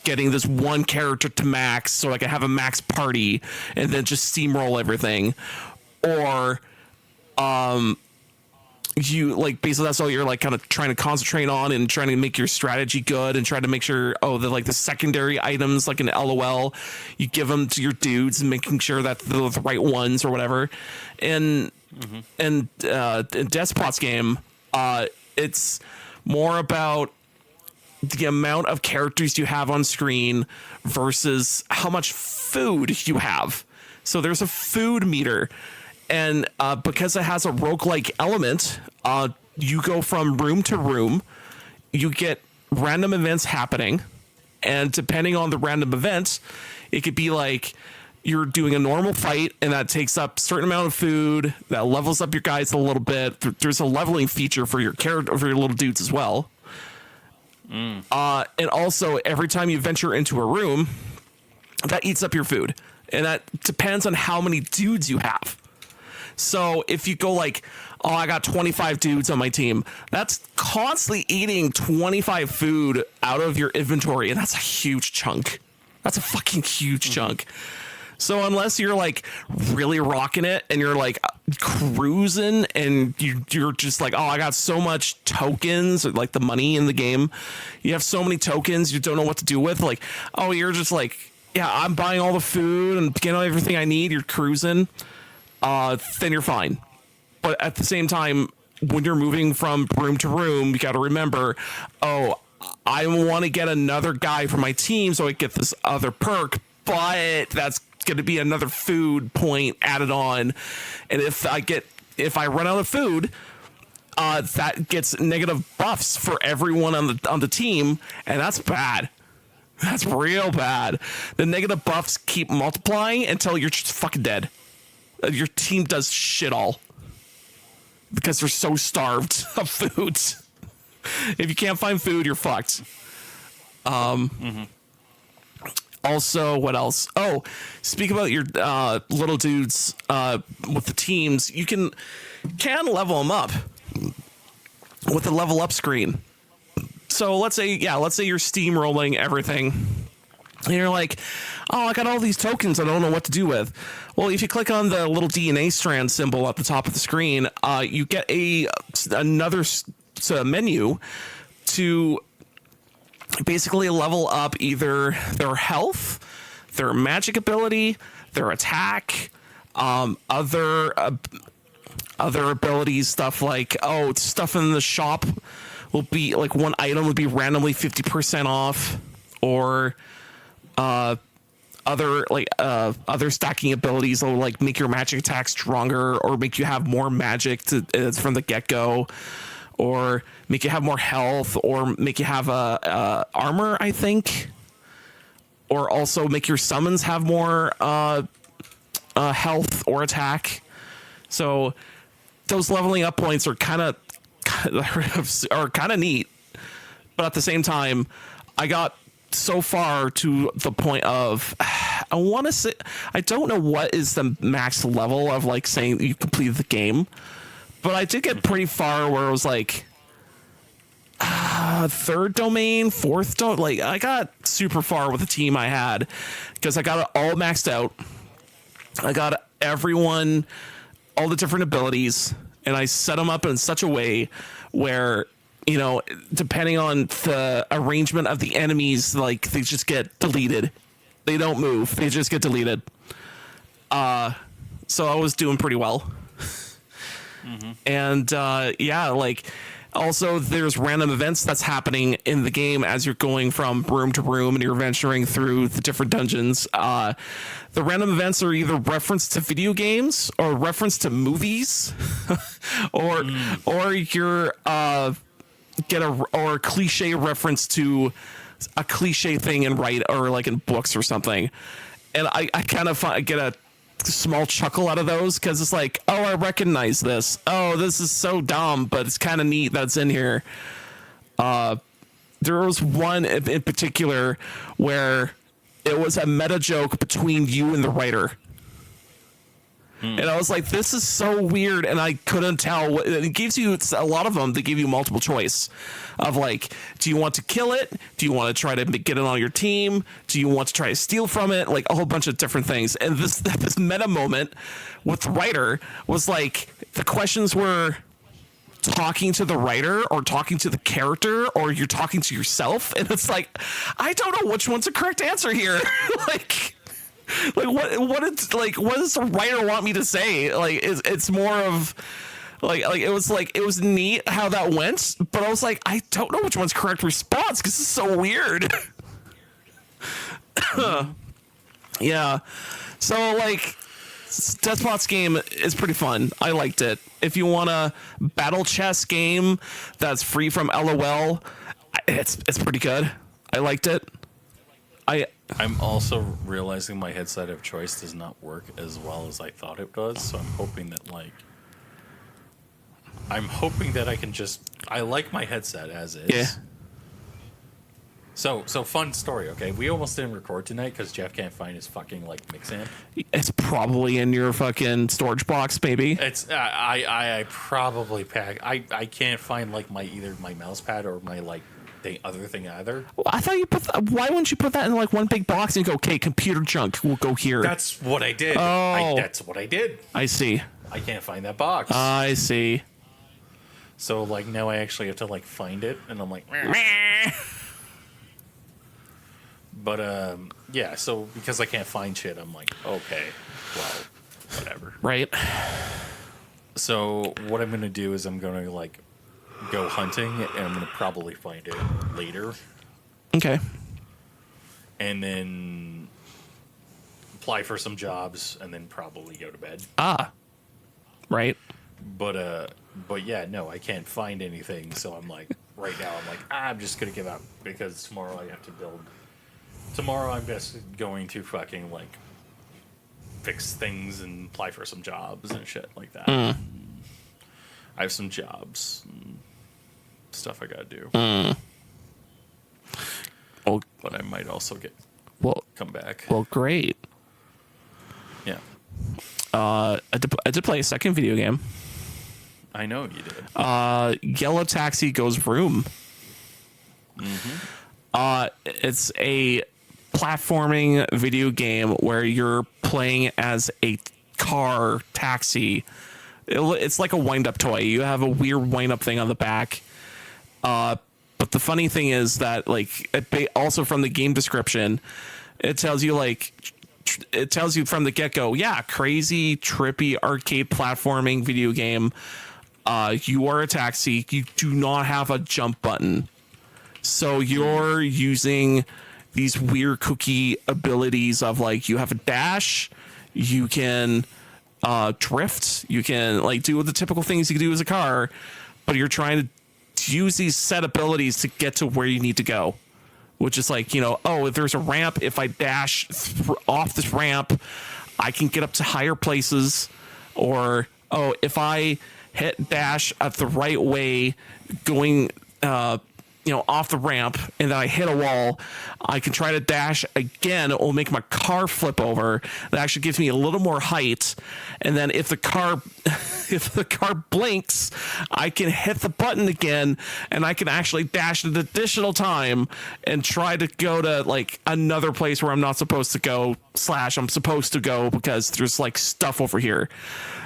getting this one character to max so I can have a max party and then just steamroll everything. Or you like basically that's all you're like kind of trying to concentrate on and trying to make your strategy good and trying to make sure the secondary items like an LOL you give them to your dudes and making sure that they're the right ones or whatever. And in Despots game, it's more about the amount of characters you have on screen versus how much food you have. So there's a food meter. And because it has a roguelike element, you go from room to room. You get random events happening. And depending on the random events, it could be like you're doing a normal fight and that takes up a certain amount of food. That levels up your guys a little bit. There's a leveling feature for your character, for your little dudes as well. And also, every time you venture into a room, that eats up your food. And that depends on how many dudes you have. So if you go like, oh, I got 25 dudes on my team, that's constantly eating 25 food out of your inventory. And that's a huge chunk. That's a fucking huge chunk. So unless you're like really rocking it and you're like cruising and you're just like, oh, I got so much tokens, or like the money in the game, you have so many tokens you don't know what to do with. Like, oh, you're just like, yeah, I'm buying all the food and getting everything I need. You're cruising. Then you're fine. But at the same time, when you're moving from room to room, you got to remember, oh, I want to get another guy for my team so I get this other perk, but that's going to be another food point added on. And if I run out of food, that gets negative buffs for everyone on the team, and that's bad. That's real bad. The negative buffs keep multiplying until you're just fucking dead. Your team does shit all. because they're so starved of food. If you can't find food, you're fucked. Also, what else? Oh, speak about your little dudes with the teams. You can level them up with the level up screen. So let's say you're steamrolling everything. And you're like, oh, I got all these tokens I don't know what to do with. Well, if you click on the little DNA strand symbol at the top of the screen, you get another menu to basically level up either their health, their magic ability, their attack, other abilities, stuff like, stuff in the shop will be like one item would be randomly 50% off, or other stacking abilities will like make your magic attack stronger, or make you have more magic from the get-go, or make you have more health, or make you have armor, I think, or also make your summons have more health or attack. So those leveling up points are kind of neat, but at the same time, I got so far to the point of, I want to say, I don't know what is the max level of like saying you completed the game, but I did get pretty far where it was like third domain, fourth domain. Like I got super far with the team I had because I got it all maxed out. I got everyone, all the different abilities, and I set them up in such a way where, you know, depending on the arrangement of the enemies, like they just get deleted. They don't move. They just get deleted. So I was doing pretty well. And like also there's random events that's happening in the game as you're going from room to room and you're venturing through the different dungeons. The random events are either reference to video games or reference to movies, or you're get a cliche reference to a cliche thing in or like in books or something. And I kind of get a small chuckle out of those because it's like, oh, I recognize this. Oh, this is so dumb, but it's kind of neat that's in here. There was one in particular where it was a meta joke between you and the writer. And I was like, this is so weird. And I couldn't tell what it gives you. It's a lot of them. They give you multiple choice of like, do you want to kill it? Do you want to try to get it on your team? Do you want to try to steal from it? Like a whole bunch of different things. And this meta moment with the writer was like, the questions were talking to the writer or talking to the character, or you're talking to yourself. And it's like, I don't know which one's the correct answer here. What does the writer want me to say? Like it's more of it was neat how that went, but I was like, I don't know which one's correct response because it's so weird. Yeah. So like Despots game is pretty fun. I liked it. If you want a battle chess game that's free from LOL, it's pretty good. I liked it. I'm also realizing my headset of choice does not work as well as I thought it does, so I'm hoping that I can I like my headset as is. Yeah. So fun story, okay? We almost didn't record tonight because Jeff can't find his fucking like mix amp. It's probably in your fucking storage box, maybe. It's I probably I can't find like either my mouse pad or my like the other thing either. Well, I thought why wouldn't you put that in like one big box and go, okay, computer junk will go here. That's what I did. That's what I did. I see. I can't find that box. I see. So like now I actually have to like find it, and I'm like, but yeah. So because I can't find shit, I'm like, okay, well, whatever. Right. So what I'm gonna do is I'm gonna like go hunting, and I'm gonna probably find it later. Okay. And then apply for some jobs, and then probably go to bed. Right. But yeah, no, I can't find anything. So I'm like, right now, I'm just gonna give up because tomorrow I have to build. Tomorrow I'm just going to fucking like fix things and apply for some jobs and shit like that. I have some jobs and stuff I gotta do. Oh, But I might also come back. well, great. Yeah. I did play a second video game. I know you did. Yellow Taxi Goes Room. It's a platforming video game where you're playing as a car taxi. It's like a wind-up toy. You have a weird wind-up thing on the back. But the funny thing is that, like, also from the game description, it tells you from the get-go, yeah, crazy, trippy, arcade platforming video game. You are a taxi. You do not have a jump button. So you're using these weird cookie abilities of, like, you have a dash, you can drift, you can, like, do the typical things you can do as a car, but you're trying to use these set abilities to get to where you need to go, which is like, oh, if there's a ramp, if I dash off this ramp, I can get up to higher places. Or, oh, if I hit dash at the right way going off the ramp and then I hit a wall, I can try to dash again. It will make my car flip over. That actually gives me a little more height. And then if the car blinks, I can hit the button again and I can actually dash an additional time and try to go to, like, another place where I'm not supposed to go / I'm supposed to go because there's, like, stuff over here.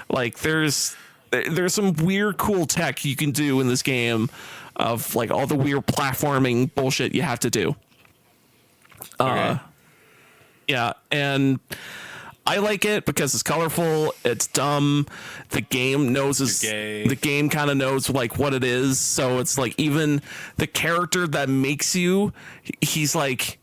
Like, there's some weird cool tech you can do in this game of, like, all the weird platforming bullshit you have to do. Okay. Yeah, and I like it because it's colorful, it's dumb. The game the game kind of knows, like, what it is. So it's like, even the character that makes you, he's like,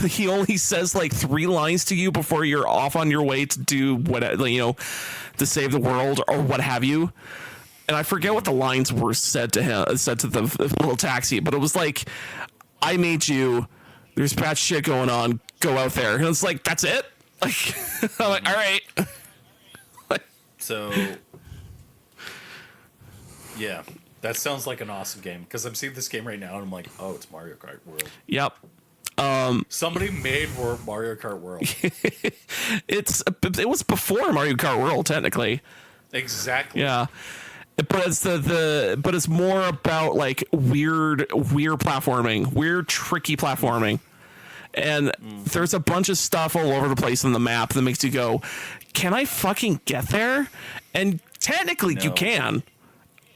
he only says like 3 lines to you before you're off on your way to do what, to save the world or what have you. And I forget what the lines were said to the little taxi, but it was like, I made you, there's bad shit going on, go out there. And it's like, that's it? Like, I'm like, all right. So, yeah, that sounds like an awesome game, because I'm seeing this game right now and I'm like, oh, it's Mario Kart World. Yep. Somebody made Mario Kart World. It was before Mario Kart World, technically. Exactly. Yeah. But it's but it's more about, like, weird platforming, weird tricky platforming. And there's a bunch of stuff all over the place on the map that makes you go, can I fucking get there? And technically you can.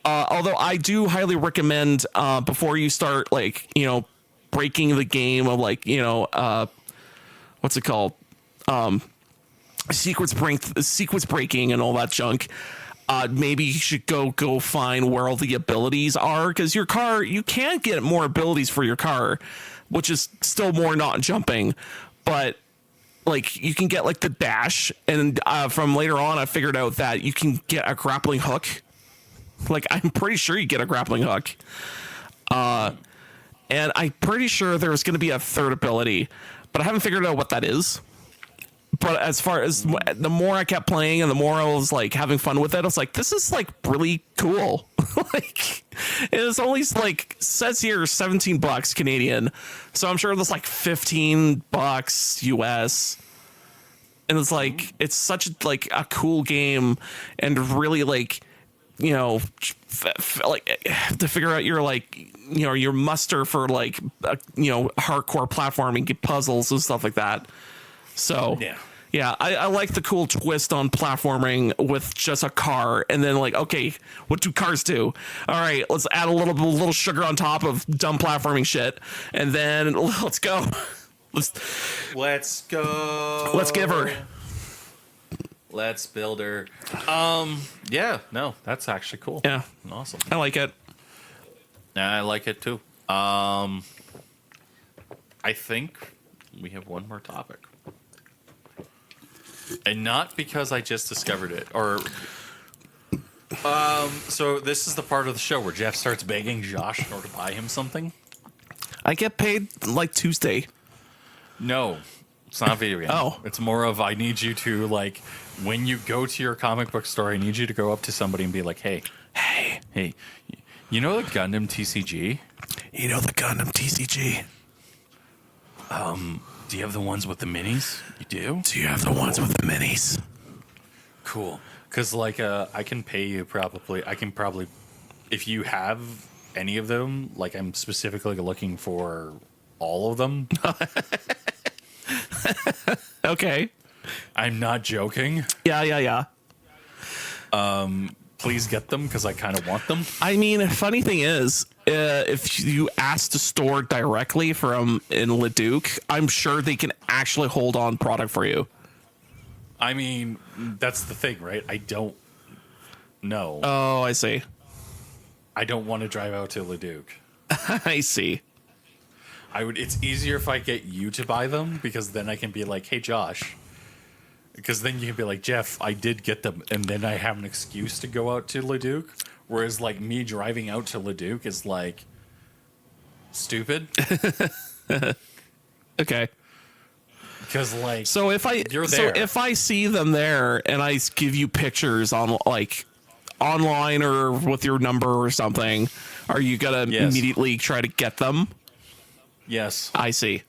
Although I do highly recommend, before you start, like, breaking the game of, like, what's it called? Sequence breaking and all that junk. Maybe you should go find where all the abilities are, because your car, you can get more abilities for your car, which is still more not jumping, but, like, you can get, like, the dash, and from later on I figured out that you can get a grappling hook. Like, I'm pretty sure you get a grappling hook. And I'm pretty sure there's going to be a third ability, but I haven't figured out what that is. But as far as the more I kept playing and the more I was, like, having fun with it, I was like, this is, like, really cool. Like, it's only, like, says here $17 Canadian. So I'm sure there's, like, $15 US. And it's like, it's such, like, a cool game, and really, like, like, to figure out your, like, your muster for, like, hardcore platforming puzzles and stuff like that. So yeah, I like the cool twist on platforming with just a car, and then, like, okay, what do cars do? All right, let's add a little sugar on top of dumb platforming shit, and then let's go. Let's go. Let's give her. Let's build her. Yeah, no, that's actually cool. Yeah, awesome. I like it. Yeah, I like it too. I think we have one more topic. And not because I just discovered it, or so this is the part of the show where Jeff starts begging Josh in order to buy him something. I get paid like Tuesday. No, it's not a video game. Oh. It's more of, I need you to, like, when you go to your comic book store, I need you to go up to somebody and be like, hey, Hey, you know the Gundam TCG? You know the Gundam TCG? Do you have the ones with the minis? You do? Do you have the ones with the minis? Cool. Because, like, I can pay you probably. I can probably, if you have any of them, like, I'm specifically looking for all of them. Okay. I'm not joking. Yeah. Please get them because I kind of want them. I mean, funny thing is, if you ask the store directly from in Leduc, I'm sure they can actually hold on product for you. I mean, that's the thing, right? I don't know. Oh, I see. I don't want to drive out to Leduc. I see. It's easier if I get you to buy them because then I can be like, hey, Josh. Because then you can be like, Jeff, I did get them. And then I have an excuse to go out to Leduc. Whereas, like, me driving out to Leduc is, like, stupid. Okay. Because, like, So if I see them there and I give you pictures on, like, online or with your number or something, are you gonna immediately try to get them? Yes. I see.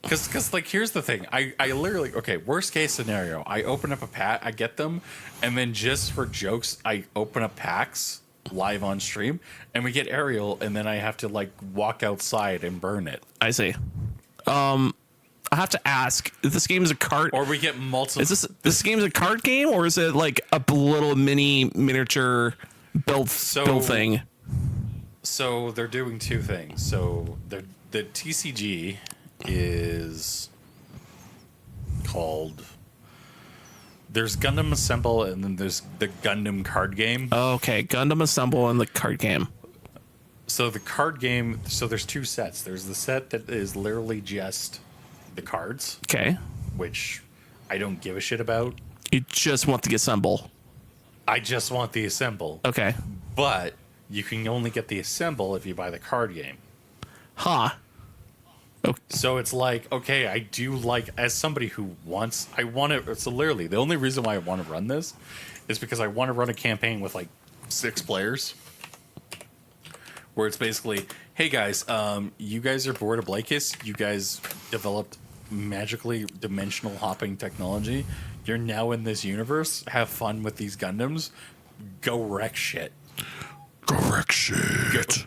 Because like, here's the thing. I literally, okay, worst case scenario, I open up a pack, I get them, and then just for jokes, I open up packs live on stream, and we get Ariel, and then I have to, like, walk outside and burn it. I see. I have to ask, if this game is a card... Or we get multiple... Is this game is a card game, or is it, like, a little miniature build thing? So they're doing two things. So the TCG is called, there's Gundam Assemble and then there's the Gundam card game. Okay, Gundam Assemble and the card game. So the card game, so there's two sets. There's the set that is literally just the cards, Okay. which I don't give a shit about. You just want the assemble. I just want the assemble. Okay. But you can only get the assemble if you buy the card game. Huh. Okay. So it's like, okay, I do like, as somebody who wants, I want to, so literally, the only reason why I want to run this is because I want to run a campaign with like 6 players where it's basically, hey guys, you guys are bored of Blakis, you guys developed magically dimensional hopping technology, you're now in this universe, have fun with these Gundams, go wreck shit. Go wreck shit.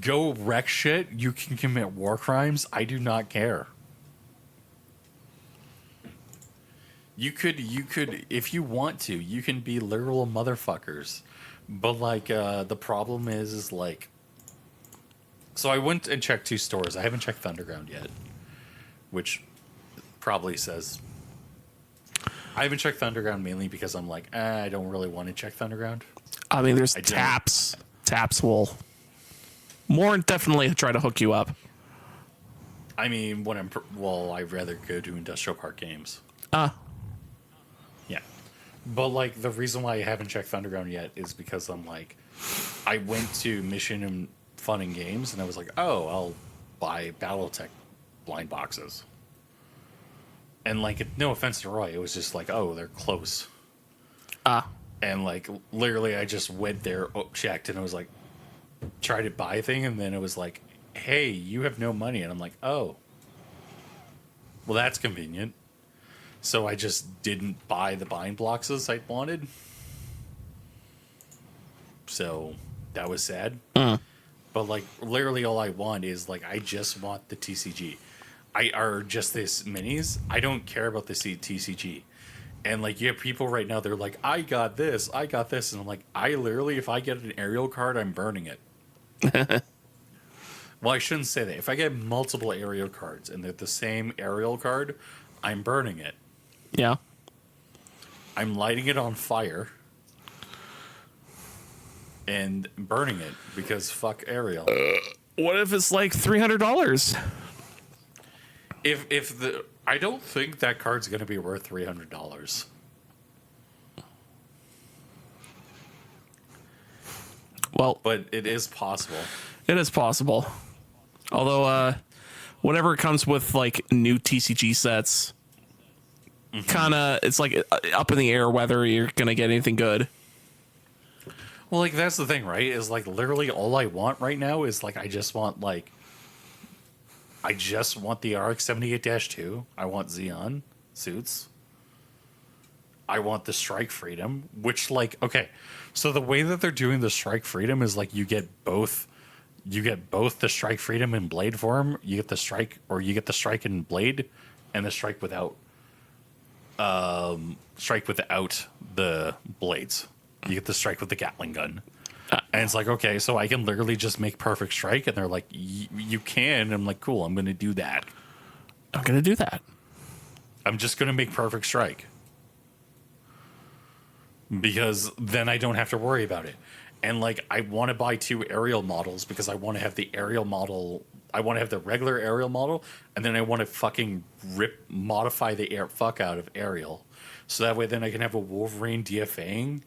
Go wreck shit. You can commit war crimes. I do not care. You could, if you want to, you can be literal motherfuckers. But like, the problem is like, so I went and checked 2 stores. I haven't checked Thunderground yet, which probably says, I haven't checked Thunderground mainly because I'm like, I don't really want to check Thunderground. I mean, there's taps. Taps will more definitely try to hook you up. I mean, when I'd rather go to Industrial Park Games. Yeah. But, like, the reason why I haven't checked Thunderground yet is because I'm like, I went to Mission and Fun and Games, and I was like, oh, I'll buy Battletech blind boxes. And, like, no offense to Roy, it was just like, oh, they're close. And, like, literally, I just went there, checked, and I was like, tried to buy a thing, and then it was like, hey, you have no money. And I'm like, oh. Well, that's convenient. So I just didn't buy the bind boxes I wanted. So that was sad. But, like, literally all I want is, like, I just want the TCG. Or just this minis. I don't care about the TCG. And, like, you have people right now, they're like, I got this. And I'm like, I literally, if I get an aerial card, I'm burning it. Well, I shouldn't say that. If I get multiple aerial cards and they're the same aerial card, I'm burning it. Yeah. I'm lighting it on fire and burning it because fuck Ariel. What if it's like $300? I don't think that card's going to be worth $300. Well, but it is possible. It is possible. Although, whenever it comes with like new TCG sets, kind of it's like up in the air whether you're gonna get anything good. Well, like that's the thing, right? Is like literally all I want right now is like I just want the RX-78-2. I want Xeon suits. I want the Strike Freedom, which like okay, so the way that they're doing the Strike Freedom is like you get both the Strike Freedom in blade form. You get the strike, or you get the strike in blade, and the strike without the blades. You get the strike with the Gatling gun. And it's like, okay, so I can literally just make perfect strike, and they're like, you can. And I'm like, cool, I'm gonna do that. I'm gonna do that. I'm just gonna make perfect strike. Because then I don't have to worry about it. And like I want to buy 2 aerial models because I want to have the aerial model. I want to have the regular aerial model, and then I want to fucking modify the fuck out of aerial, so that way then I can have a Wolverine DFAing,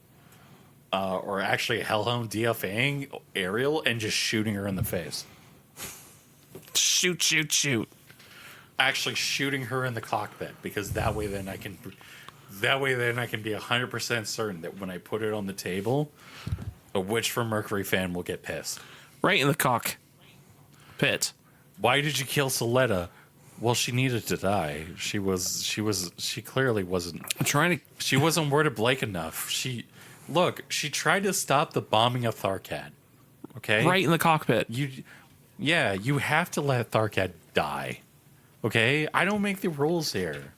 or actually a Hellhound DFAing aerial and just shooting her in the face. Shoot. Actually shooting her in the cockpit, because that way then I can be 100% certain that when I put it on the table, a Witch from Mercury fan will get pissed. Right in the cock pit. Why did you kill Soletta? Well, she needed to die. She clearly wasn't. I'm trying to. She wasn't worded Blake enough. She tried to stop the bombing of Tharkat. Okay? Right in the cockpit. You have to let Tharkat die. Okay? I don't make the rules here.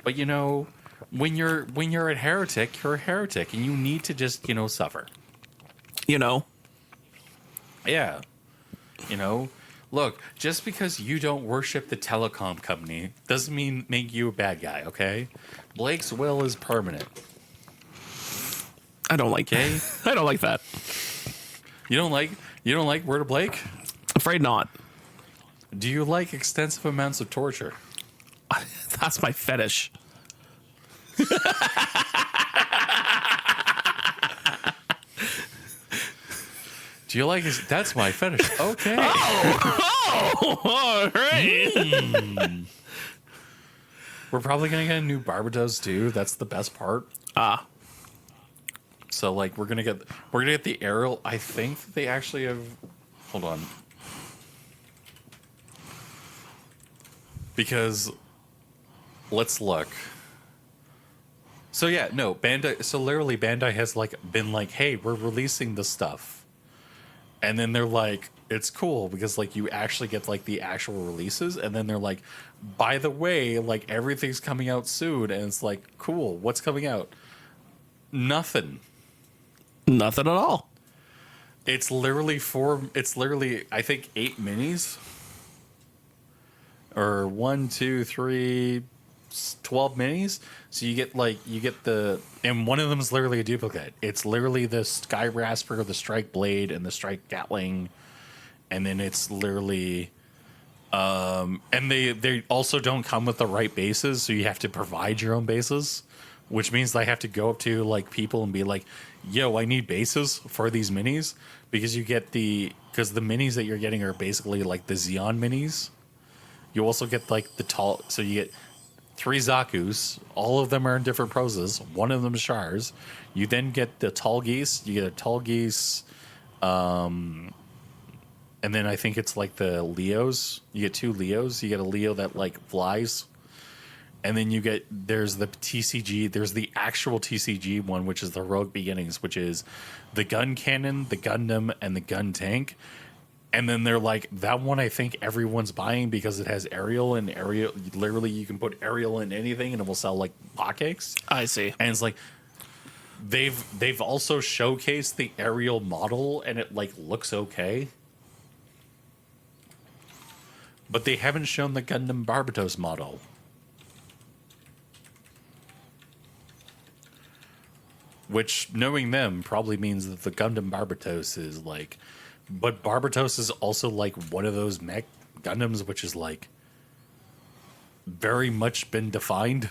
But you know, when you're a heretic, you're a heretic, and you need to just, suffer. You know. Yeah. Look, just because you don't worship the telecom company doesn't make you a bad guy, okay? Blake's will is permanent. I don't like Okay? I don't like that. You don't like Word of Blake? Afraid not. Do you like extensive amounts of torture? That's my fetish. Do you like that's my fetish. Okay. All right. We're probably gonna get a new Barbados too. That's the best part. So like we're gonna get the aerial. I think that they actually have. Hold on. Because let's look. So yeah, no, Bandai. So literally, Bandai has been like, "Hey, we're releasing this stuff," and then they're like, "It's cool because like you actually get like the actual releases," and then they're like, "By the way, like everything's coming out soon," and it's like, "Cool, what's coming out?" Nothing. Nothing at all. It's literally I think 8 minis, or 1, 2, 3. 12 minis, so you get and one of them is literally a duplicate. It's literally the Sky Rasper, the Strike Blade, and the Strike Gatling, and then it's literally and they also don't come with the right bases, so you have to provide your own bases, which means I have to go up to like people and be like, yo, I need bases for these minis, because the minis that you're getting are basically like the Xeon minis. You also get like so you get 3 Zakus. All of them are in different poses. One of them is Shars. You then get the Tall Geese. You get a Tall Geese. And then I think it's like the Leos. You get 2 Leos. You get a Leo that like flies. And then there's the TCG. There's the actual TCG one, which is the Rogue Beginnings, which is the gun cannon, the Gundam, and the gun tank. And then they're like, that one I think everyone's buying because it has aerial, and aerial, literally you can put aerial in anything and it will sell like hotcakes. I see. And it's like they've also showcased the aerial model and it like looks okay. But they haven't shown the Gundam Barbatos model. Which, knowing them, probably means that the Gundam Barbatos is like... But Barbatos is also like one of those mech Gundams, which is like very much been defined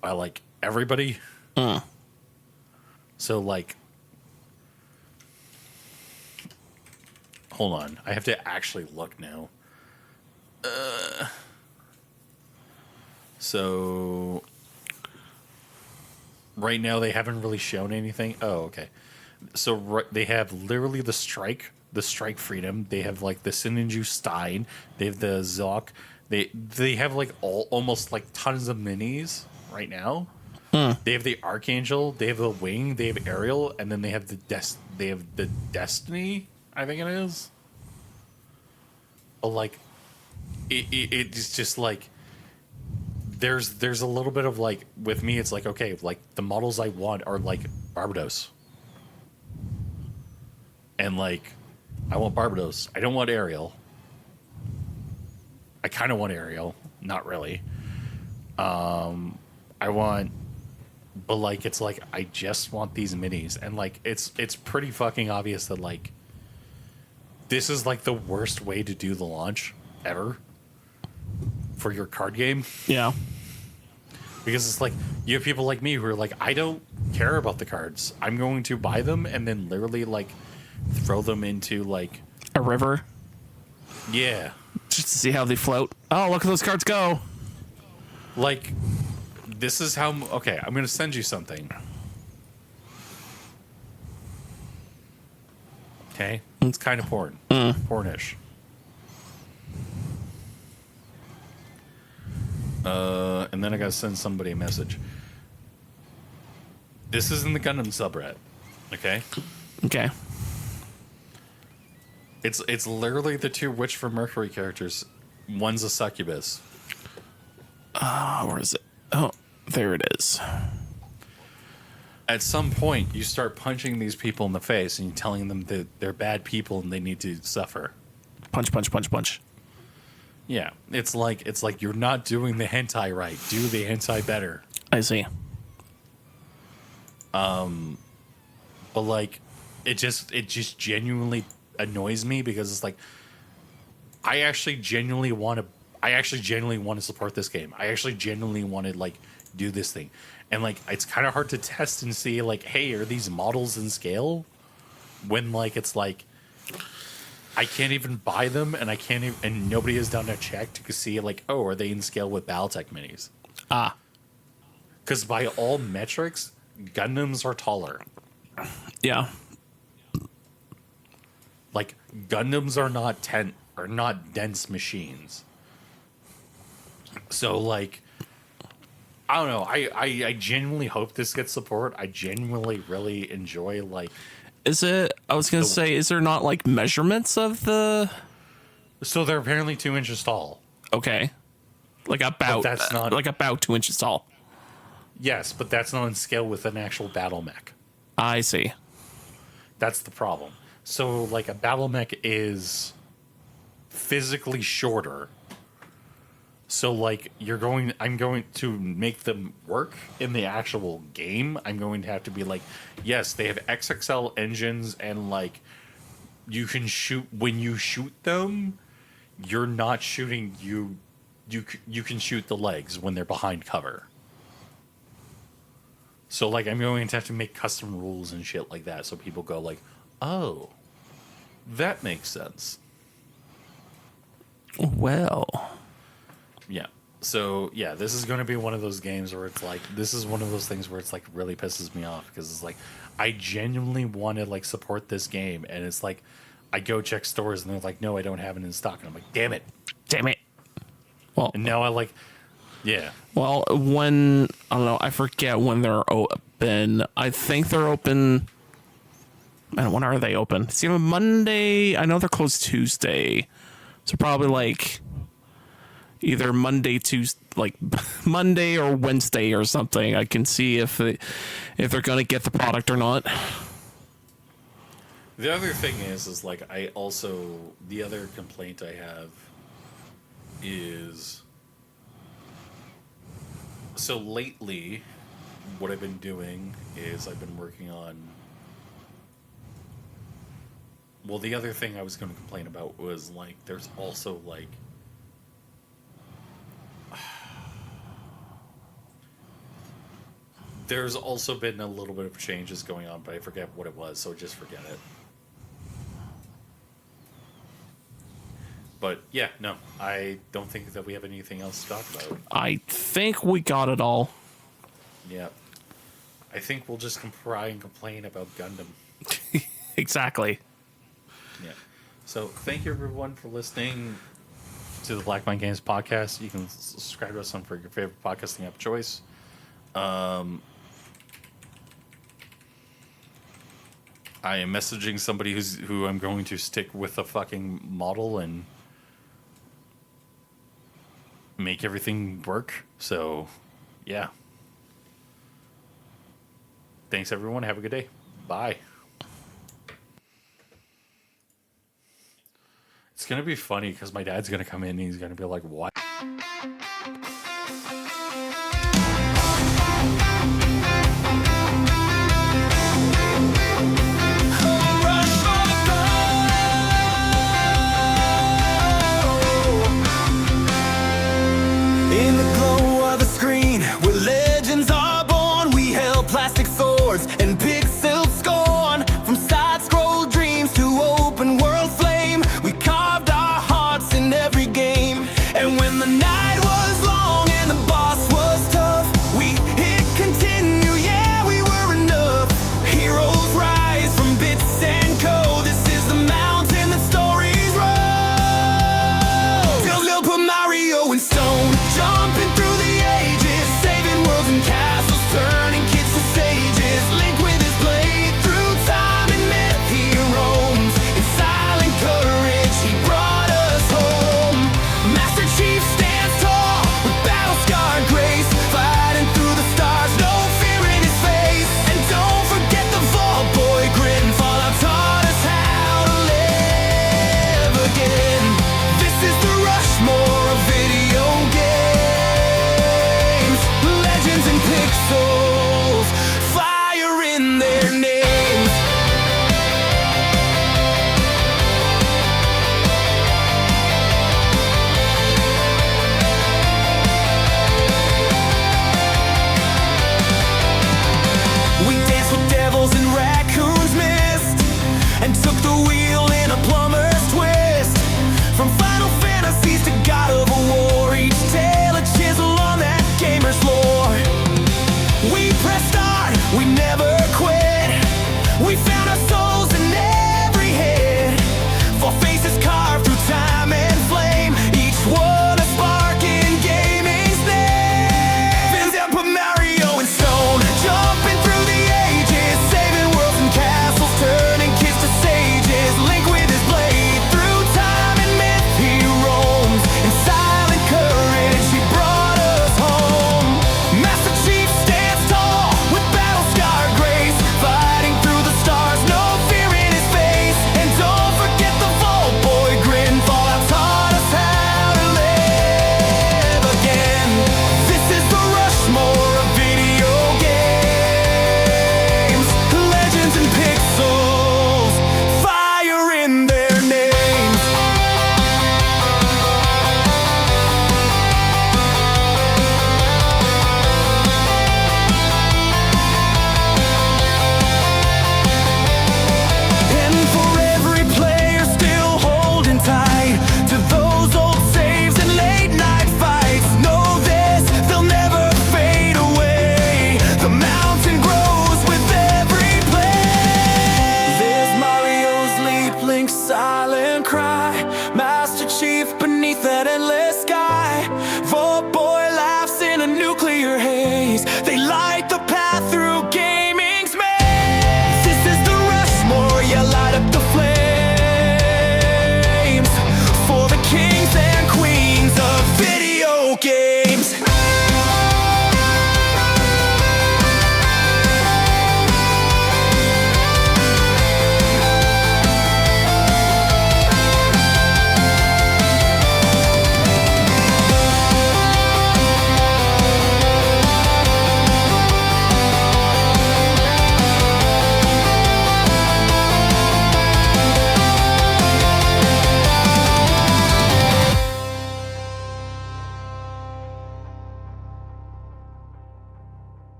by like everybody. So like, hold on, I have to actually look now. So right now they haven't really shown anything. Oh, okay. So they have literally the strike freedom. They have like the Sinninju Stein. They have the Zoc. They have like almost like tons of minis right now. They have the Archangel. They have the Wing. They have Ariel, and then they have the Destiny. I think it is. But like, it's just like there's a little bit of like with me. It's like okay, like the models I want are like Barbados, and like I want Barbados. I don't want Ariel. I kind of want Ariel, not really. I want, but like it's like I just want these minis, and like it's pretty fucking obvious that like this is like the worst way to do the launch ever for your card game. Yeah. Because it's like you have people like me who are like, I don't care about the cards. I'm going to buy them and then literally like throw them into like a river. Yeah. Just to see how they float. Oh, look at those cards go. Like, this is how... Okay, I'm going to send you something. Okay? It's kind of porn. Pornish. And then I got to send somebody a message. This is in the Gundam subreddit. Okay? Okay. It's literally the two Witch from Mercury characters. One's a succubus. Where is it? Oh, there it is. At some point, you start punching these people in the face and you're telling them that they're bad people and they need to suffer. Punch, punch, punch, punch. Yeah, it's like you're not doing the hentai right. Do the hentai better. I see. But like, it just genuinely annoys me because it's like, I actually genuinely want to support this game. I actually genuinely want to like do this thing, and like it's kind of hard to test and see like, hey, are these models in scale? When like it's like, I can't even buy them, and I can't even, and nobody has done a check to see like, oh, are they in scale with Battletech minis? Because by all metrics, Gundams are taller. Yeah. Like Gundams are not dense machines. So like, I don't know. I genuinely hope this gets support. I genuinely really enjoy like. Is it? I was gonna say, is there not like measurements of the? So they're apparently 2 inches tall. Okay. Like about. That's not like about 2 inches tall. Yes, but that's not in scale with an actual battle mech. I see. That's the problem. So like a battle mech is physically shorter. So like I'm going to make them work in the actual game. I'm going to have to be like, yes, they have XXL engines and like you can shoot when you shoot them, you're not shooting you can shoot the legs when they're behind cover. So like I'm going to have to make custom rules and shit like that so people go like, "Oh, that makes sense." Well, yeah. So yeah, this is going to be one of those games where it's like this is one of those things where it's like really pisses me off because it's like I genuinely want to like support this game and it's like I go check stores and they're like, "No, I don't have it in stock." And I'm like, "Damn it." damn it. Well, And now I like yeah. Well, when I don't know, I forget when they're open. I think they're open. Man, when are they open? It's either Monday. I know they're closed Tuesday, so probably like either Monday, Tuesday, like Monday or Wednesday or something. I can see if they're gonna get the product or not. The other thing is like the other complaint I have is. So lately, what I've been doing is I've been working on. Well, the other thing I was going to complain about was like there's also like. There's also been a little bit of changes going on, but I forget what it was, so just forget it. But yeah, no, I don't think that we have anything else to talk about. I think we got it all. Yeah. I think we'll just cry and complain about Gundam. Exactly. Yeah. So thank you everyone for listening to the Black Mind Games podcast. You can subscribe to us on for your favorite podcasting app of choice. I am messaging somebody who I'm going to stick with a fucking model and make everything work. So, yeah. Thanks, everyone. Have a good day. Bye. It's going to be funny because my dad's going to come in and he's going to be like, what? In the glow of the screen, where legends are born, we held plastic swords and pixel scorn. From side-scroll dreams to open world flame, we carved our hearts in every game. And when the night was long and the boss was tough, we hit continue, yeah, we were enough. Heroes rise from bits and code. This is the mountain that stories roll. Till they'll put Mario in stone, jumping through the ages, saving worlds and castles, turning kids to sages. Link with his blade through time and myth, he roams in silent courage, he brought us home. Master Chief stands tall with battle-scarred grace, fighting through the stars, no fear in his face. And don't forget the Vault Boy grin, Fallout taught us how to live again. This is the Rushmore of video games, legends and pixels, fire in their names. We danced with devils and raccoons mist, and took the wheel in a plumber's twist. From Final Fantasies to God of War, each tale a chisel on that gamer's lore. We pressed on, we never quit. We found our souls in every hit. Four faces carved through time and flame, each one a spark in gaming's name. Fins down, put Mario in stone, jumping through the ages, saving worlds and castles, turning kids to sages. Link with his blade through time and myth, he roams in silent courage, he brought us home. Master Chief stands tall with battle-scarred grace, fighting through the stars, no fear in his face. And don't forget the Vault Boy grin, Fallout taught us how to live again. This is the Rushmore of video games, legends and pixels, fire in their names. And for every player still holding tight to those old saves and late night fights, know this, they'll never fade away. The mountain grows with every play. There's Mario's leap, Link's silent cry, Master Chief beneath that endless sky. Vault Boy laughs in a nuclear haze, they light the path through gaming's maze. This is the Rushmore, you light up the flames for the kings and queens of video games.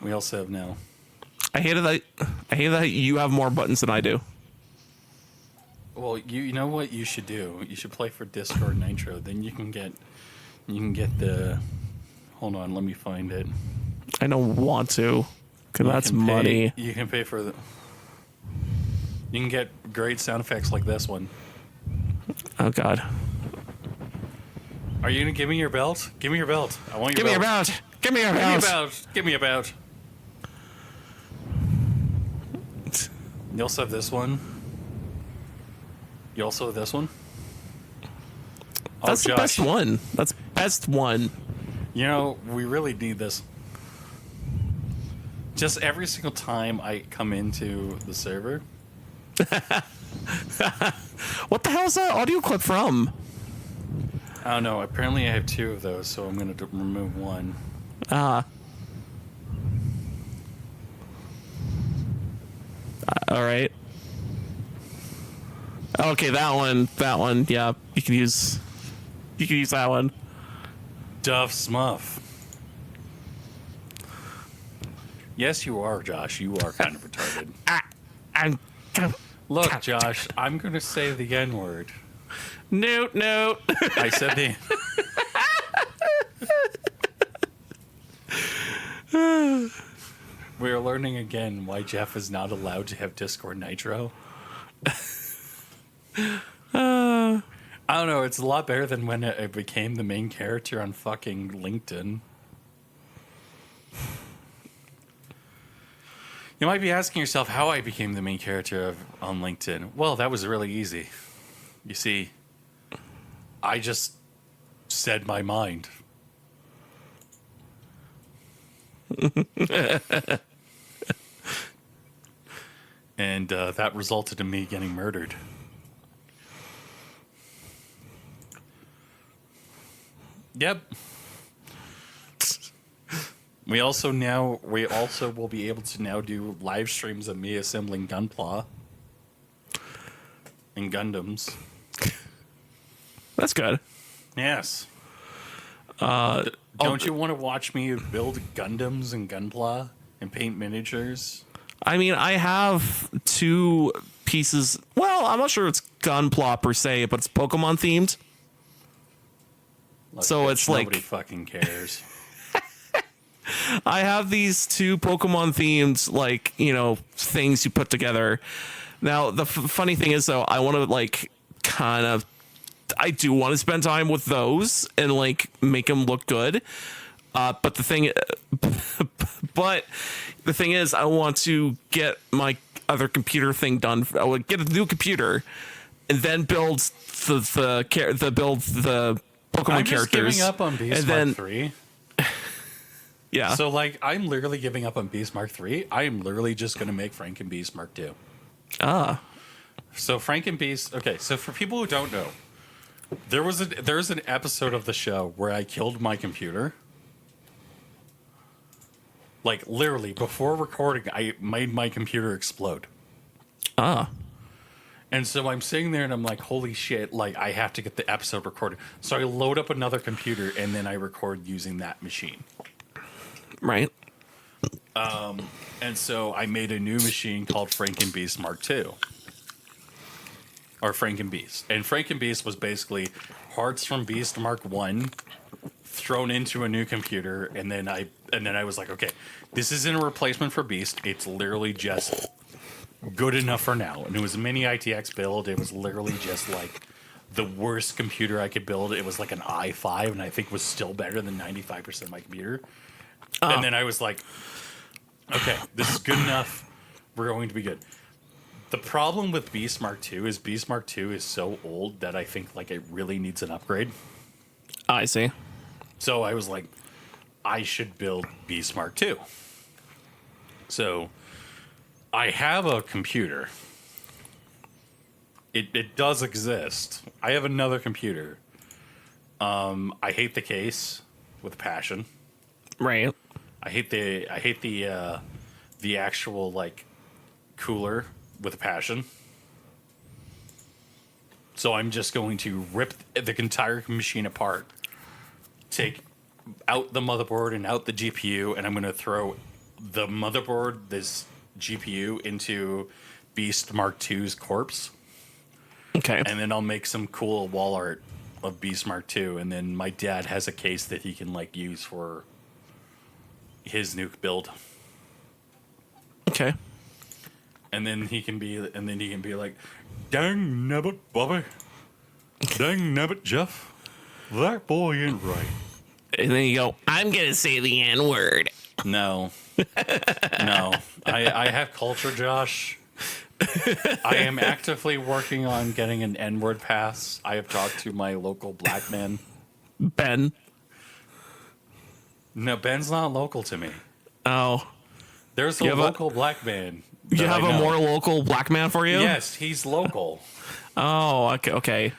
We also have now. I hate that you have more buttons than I do. Well, you know what you should do? You should play for Discord Nitro. Then you can get You can get the. Hold on, let me find it. I don't want to, because that's You can money. You can pay for the. You can get great sound effects like this one. Oh God. Are you gonna give me your belt? Give me your belt. I want your Give me belt. your belt. Give me your Give me a belt. belt. Give me a belt. You also have this one. You also have this one. Oh, That's the Josh, best one. That's best one. You know, we really need this. Just every single time I come into the server. What the hell is that audio clip from? I don't know. Apparently I have two of those, so I'm going to remove one. All right. Okay, that one. Yeah, you can use that one. Duff Smuff. Yes, you are, Josh. You are kind of retarded. I'm Look, Josh, I'm going to say the N-word. no. I said the... We're learning again why Jeff is not allowed to have Discord Nitro. I don't know. It's a lot better than when it became the main character on fucking LinkedIn. You might be asking yourself how I became the main character on LinkedIn. Well, that was really easy. You see, I just said my mind. And that resulted in me getting murdered. Yep. We also will be able to now do live streams of me assembling Gunpla and Gundams. That's good. Yes. Don't you want to watch me build Gundams and Gunpla and paint miniatures? I mean, I have two pieces. Well, I'm not sure it's Gunpla per se, but it's Pokemon themed. Look, So bitch, it's like- nobody fucking cares. I have these two Pokemon themed, like, things you put together. Now, the funny thing is, though, I want to, I do want to spend time with those and, make them look good. But the thing is, I want to get my other computer thing done. I would get a new computer and then build the Pokemon I'm just characters. giving up on Beast and Mark then, 3. yeah. So, I'm literally giving up on Beast Mark 3. I am literally just going to make Franken Beast Mark 2. So, Franken Beast... Okay, so for people who don't know, there's an episode of the show where I killed my computer. Literally, before recording, I made my computer explode. And so I'm sitting there and I'm like, holy shit, I have to get the episode recorded. So I load up another computer and then I record using that machine. Right. And so I made a new machine called Frankenbeast Mark II. Or Frankenbeast. And Frankenbeast was basically parts from Beast Mark I thrown into a new computer, and then I was like, okay, this isn't a replacement for Beast. It's literally just good enough for now. And it was a mini ITX build. It was literally just the worst computer I could build. It was like an i5, and I think was still better than 95% of my computer. And then I was like, okay, this is good enough. We're going to be good. The problem with Beast Mark II is Beast Mark II is so old that I think it really needs an upgrade. I see. So I was like, I should build Beast Mark II. So I have a computer. It does exist. I have another computer. I hate the case with passion. Right. I hate the actual cooler with a passion. So I'm just going to rip the entire machine apart, take out the motherboard and out the GPU, and I'm going to throw the motherboard, this GPU, into Beast Mark II's corpse. Okay. And then I'll make some cool wall art of Beast Mark 2, and then my dad has a case that he can like use for his nuke build. Okay. And then he can be like, dang nabbit, Bobby. Dang nabbit, Jeff. That boy ain't right. And then you go, I'm going to say the N-word. No. No. I have culture, Josh. I am actively working on getting an N-word pass. I have talked to my local black man. Ben. No, Ben's not local to me. Oh. There's a local black man. You have a more local black man for you? Yes, he's local. Oh, okay.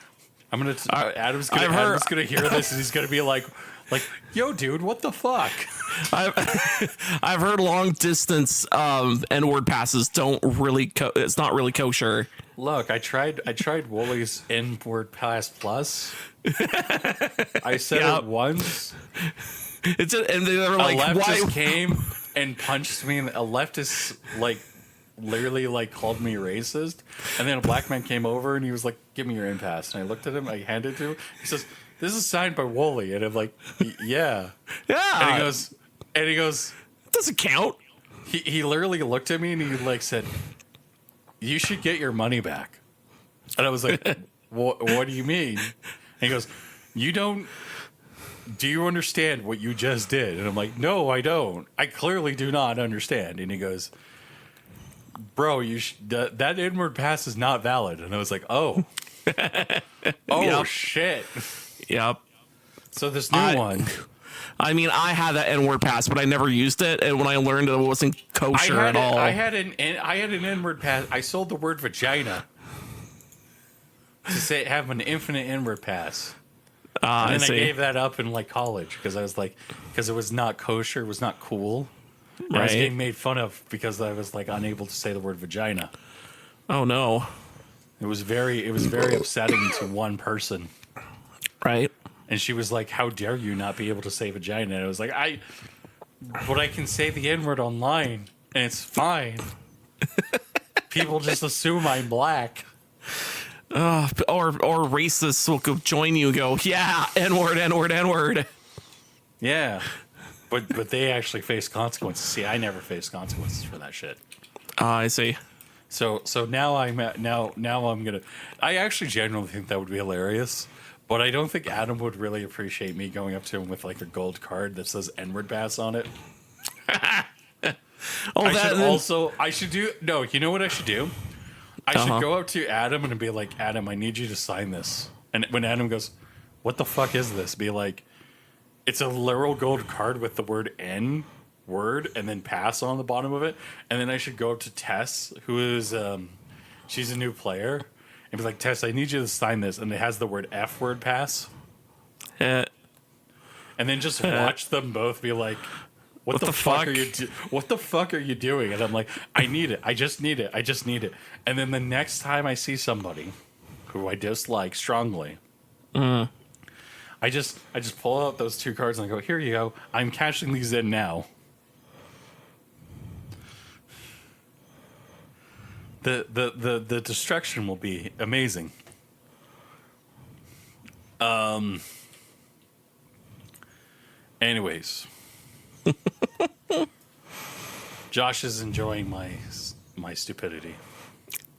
I'm gonna. Adam's gonna hear this, and he's gonna be like, yo, dude, what the fuck? I've heard long distance N-word passes don't really. It's not really kosher. Look, I tried Wooly's N-word pass plus. I said it once. And they were like, a leftist why? came and punched me, and a leftist like literally like called me racist, and then a black man came over and he was like, give me your in pass, and I looked at him, I handed it to him, he says, this is signed by Wooly, and I'm like, yeah. And he goes It doesn't count. he literally looked at me and he like said, you should get your money back. And I was like, what do you mean? And he goes, do you understand what you just did? And I'm like, no, I don't. I clearly do not understand. And he goes, bro, that inward pass is not valid. And I was like, oh. Yep. Shit. Yep. So this new one. I mean, I had that N-word pass, but I never used it. And when I learned it wasn't kosher at all. I had an inward pass. I sold the word vagina to have an infinite inward pass. And then I gave that up in like college because it was not kosher, it was not cool. I was getting made fun of because I was like unable to say the word vagina. Oh no. It was very upsetting to one person. Right. And she was like, how dare you not be able to say vagina? And I was like, but I can say the N-word online and it's fine. People just assume I'm black. Or racists will go join you and go, yeah, N-word, N-word, N-word. Yeah. But they actually face consequences. See, I never face consequences for that shit. I see. So now I'm gonna. I actually genuinely think that would be hilarious, but I don't think Adam would really appreciate me going up to him with like a gold card that says N-word pass on it. I should do. No, you know what I should do? I should go up to Adam and be like, Adam, I need you to sign this. And when Adam goes, what the fuck is this? Be like, it's a literal gold card with the word N word and then pass on the bottom of it. And then I should go up to Tess, who is, she's a new player, and be like, Tess, I need you to sign this. And it has the word F word pass. And then just watch them both be like, what the fuck are you what the fuck are you doing? And I'm like, I need it. I just need it. I just need it. And then the next time I see somebody who I dislike strongly, I just pull out those two cards and I go, here you go. I'm cashing these in now. The destruction will be amazing. Anyways. Josh is enjoying my stupidity.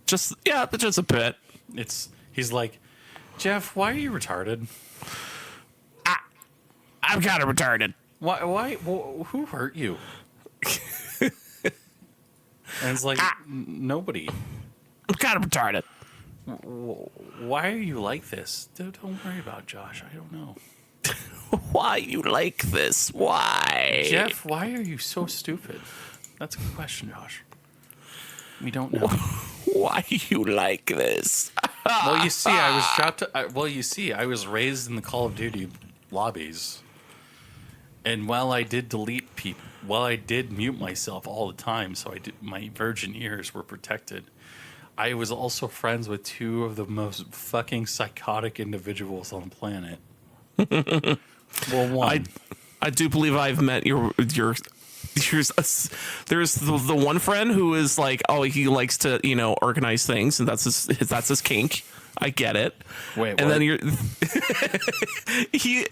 Just a bit. He's like, Jeff, why are you retarded? I'm kind of retarded. Why who hurt you? And it's like, nobody. I'm kind of retarded. Why are you like this? Don't worry about it, Josh. I don't know. Why you like this? Why? Jeff, why are you so stupid? That's a good question, Josh. We don't know. Why you like this? Well, you see, I was raised in the Call of Duty lobbies. And while I did delete people, while I did mute myself all the time, so my virgin ears were protected, I was also friends with two of the most fucking psychotic individuals on the planet. Well, one. I do believe I've met your there's the one friend who is like, oh, he likes to organize things, and that's his kink. I get it. Wait, and what? then you're he.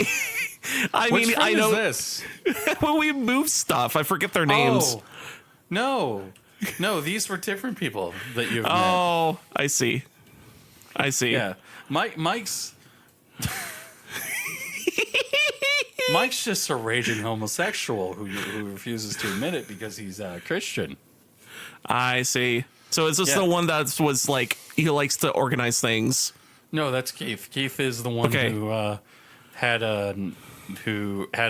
I Which mean, friend I know is this? when we move stuff, I forget their names. Oh, no, these were different people that you've met. Oh, I see. Yeah, Mike's Mike's just a raging homosexual who refuses to admit it because he's Christian. I see. So is this Yeah. the one that was like he likes to organize things? No, that's Keith. Keith is the one Okay. who had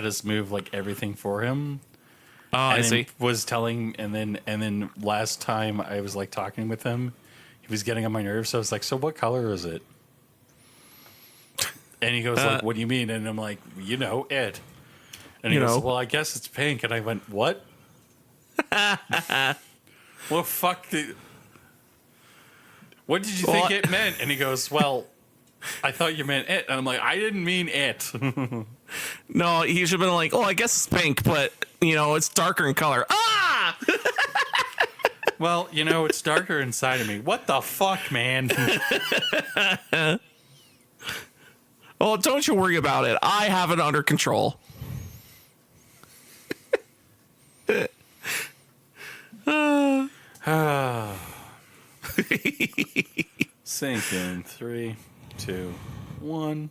us move like everything for him. Oh, I And then see. was telling, and then last time I was like talking with him, he was getting on my nerves. So I was like, "So what color is it?" And he goes like, "What do you mean?" And I'm like, "You know it." And he You goes, know. "Well, I guess it's pink." And I went, "What?" Well, fuck the. What did you think Well, it meant? And he goes, "Well, I thought you meant it." And I'm like, "I didn't mean it." No, he should have been like, "Oh, I guess it's pink, but it's darker in color." Ah! Well, it's darker inside of me. What the fuck, man? Well, don't you worry about it. I have it under control. Sink in 3, 2, 1.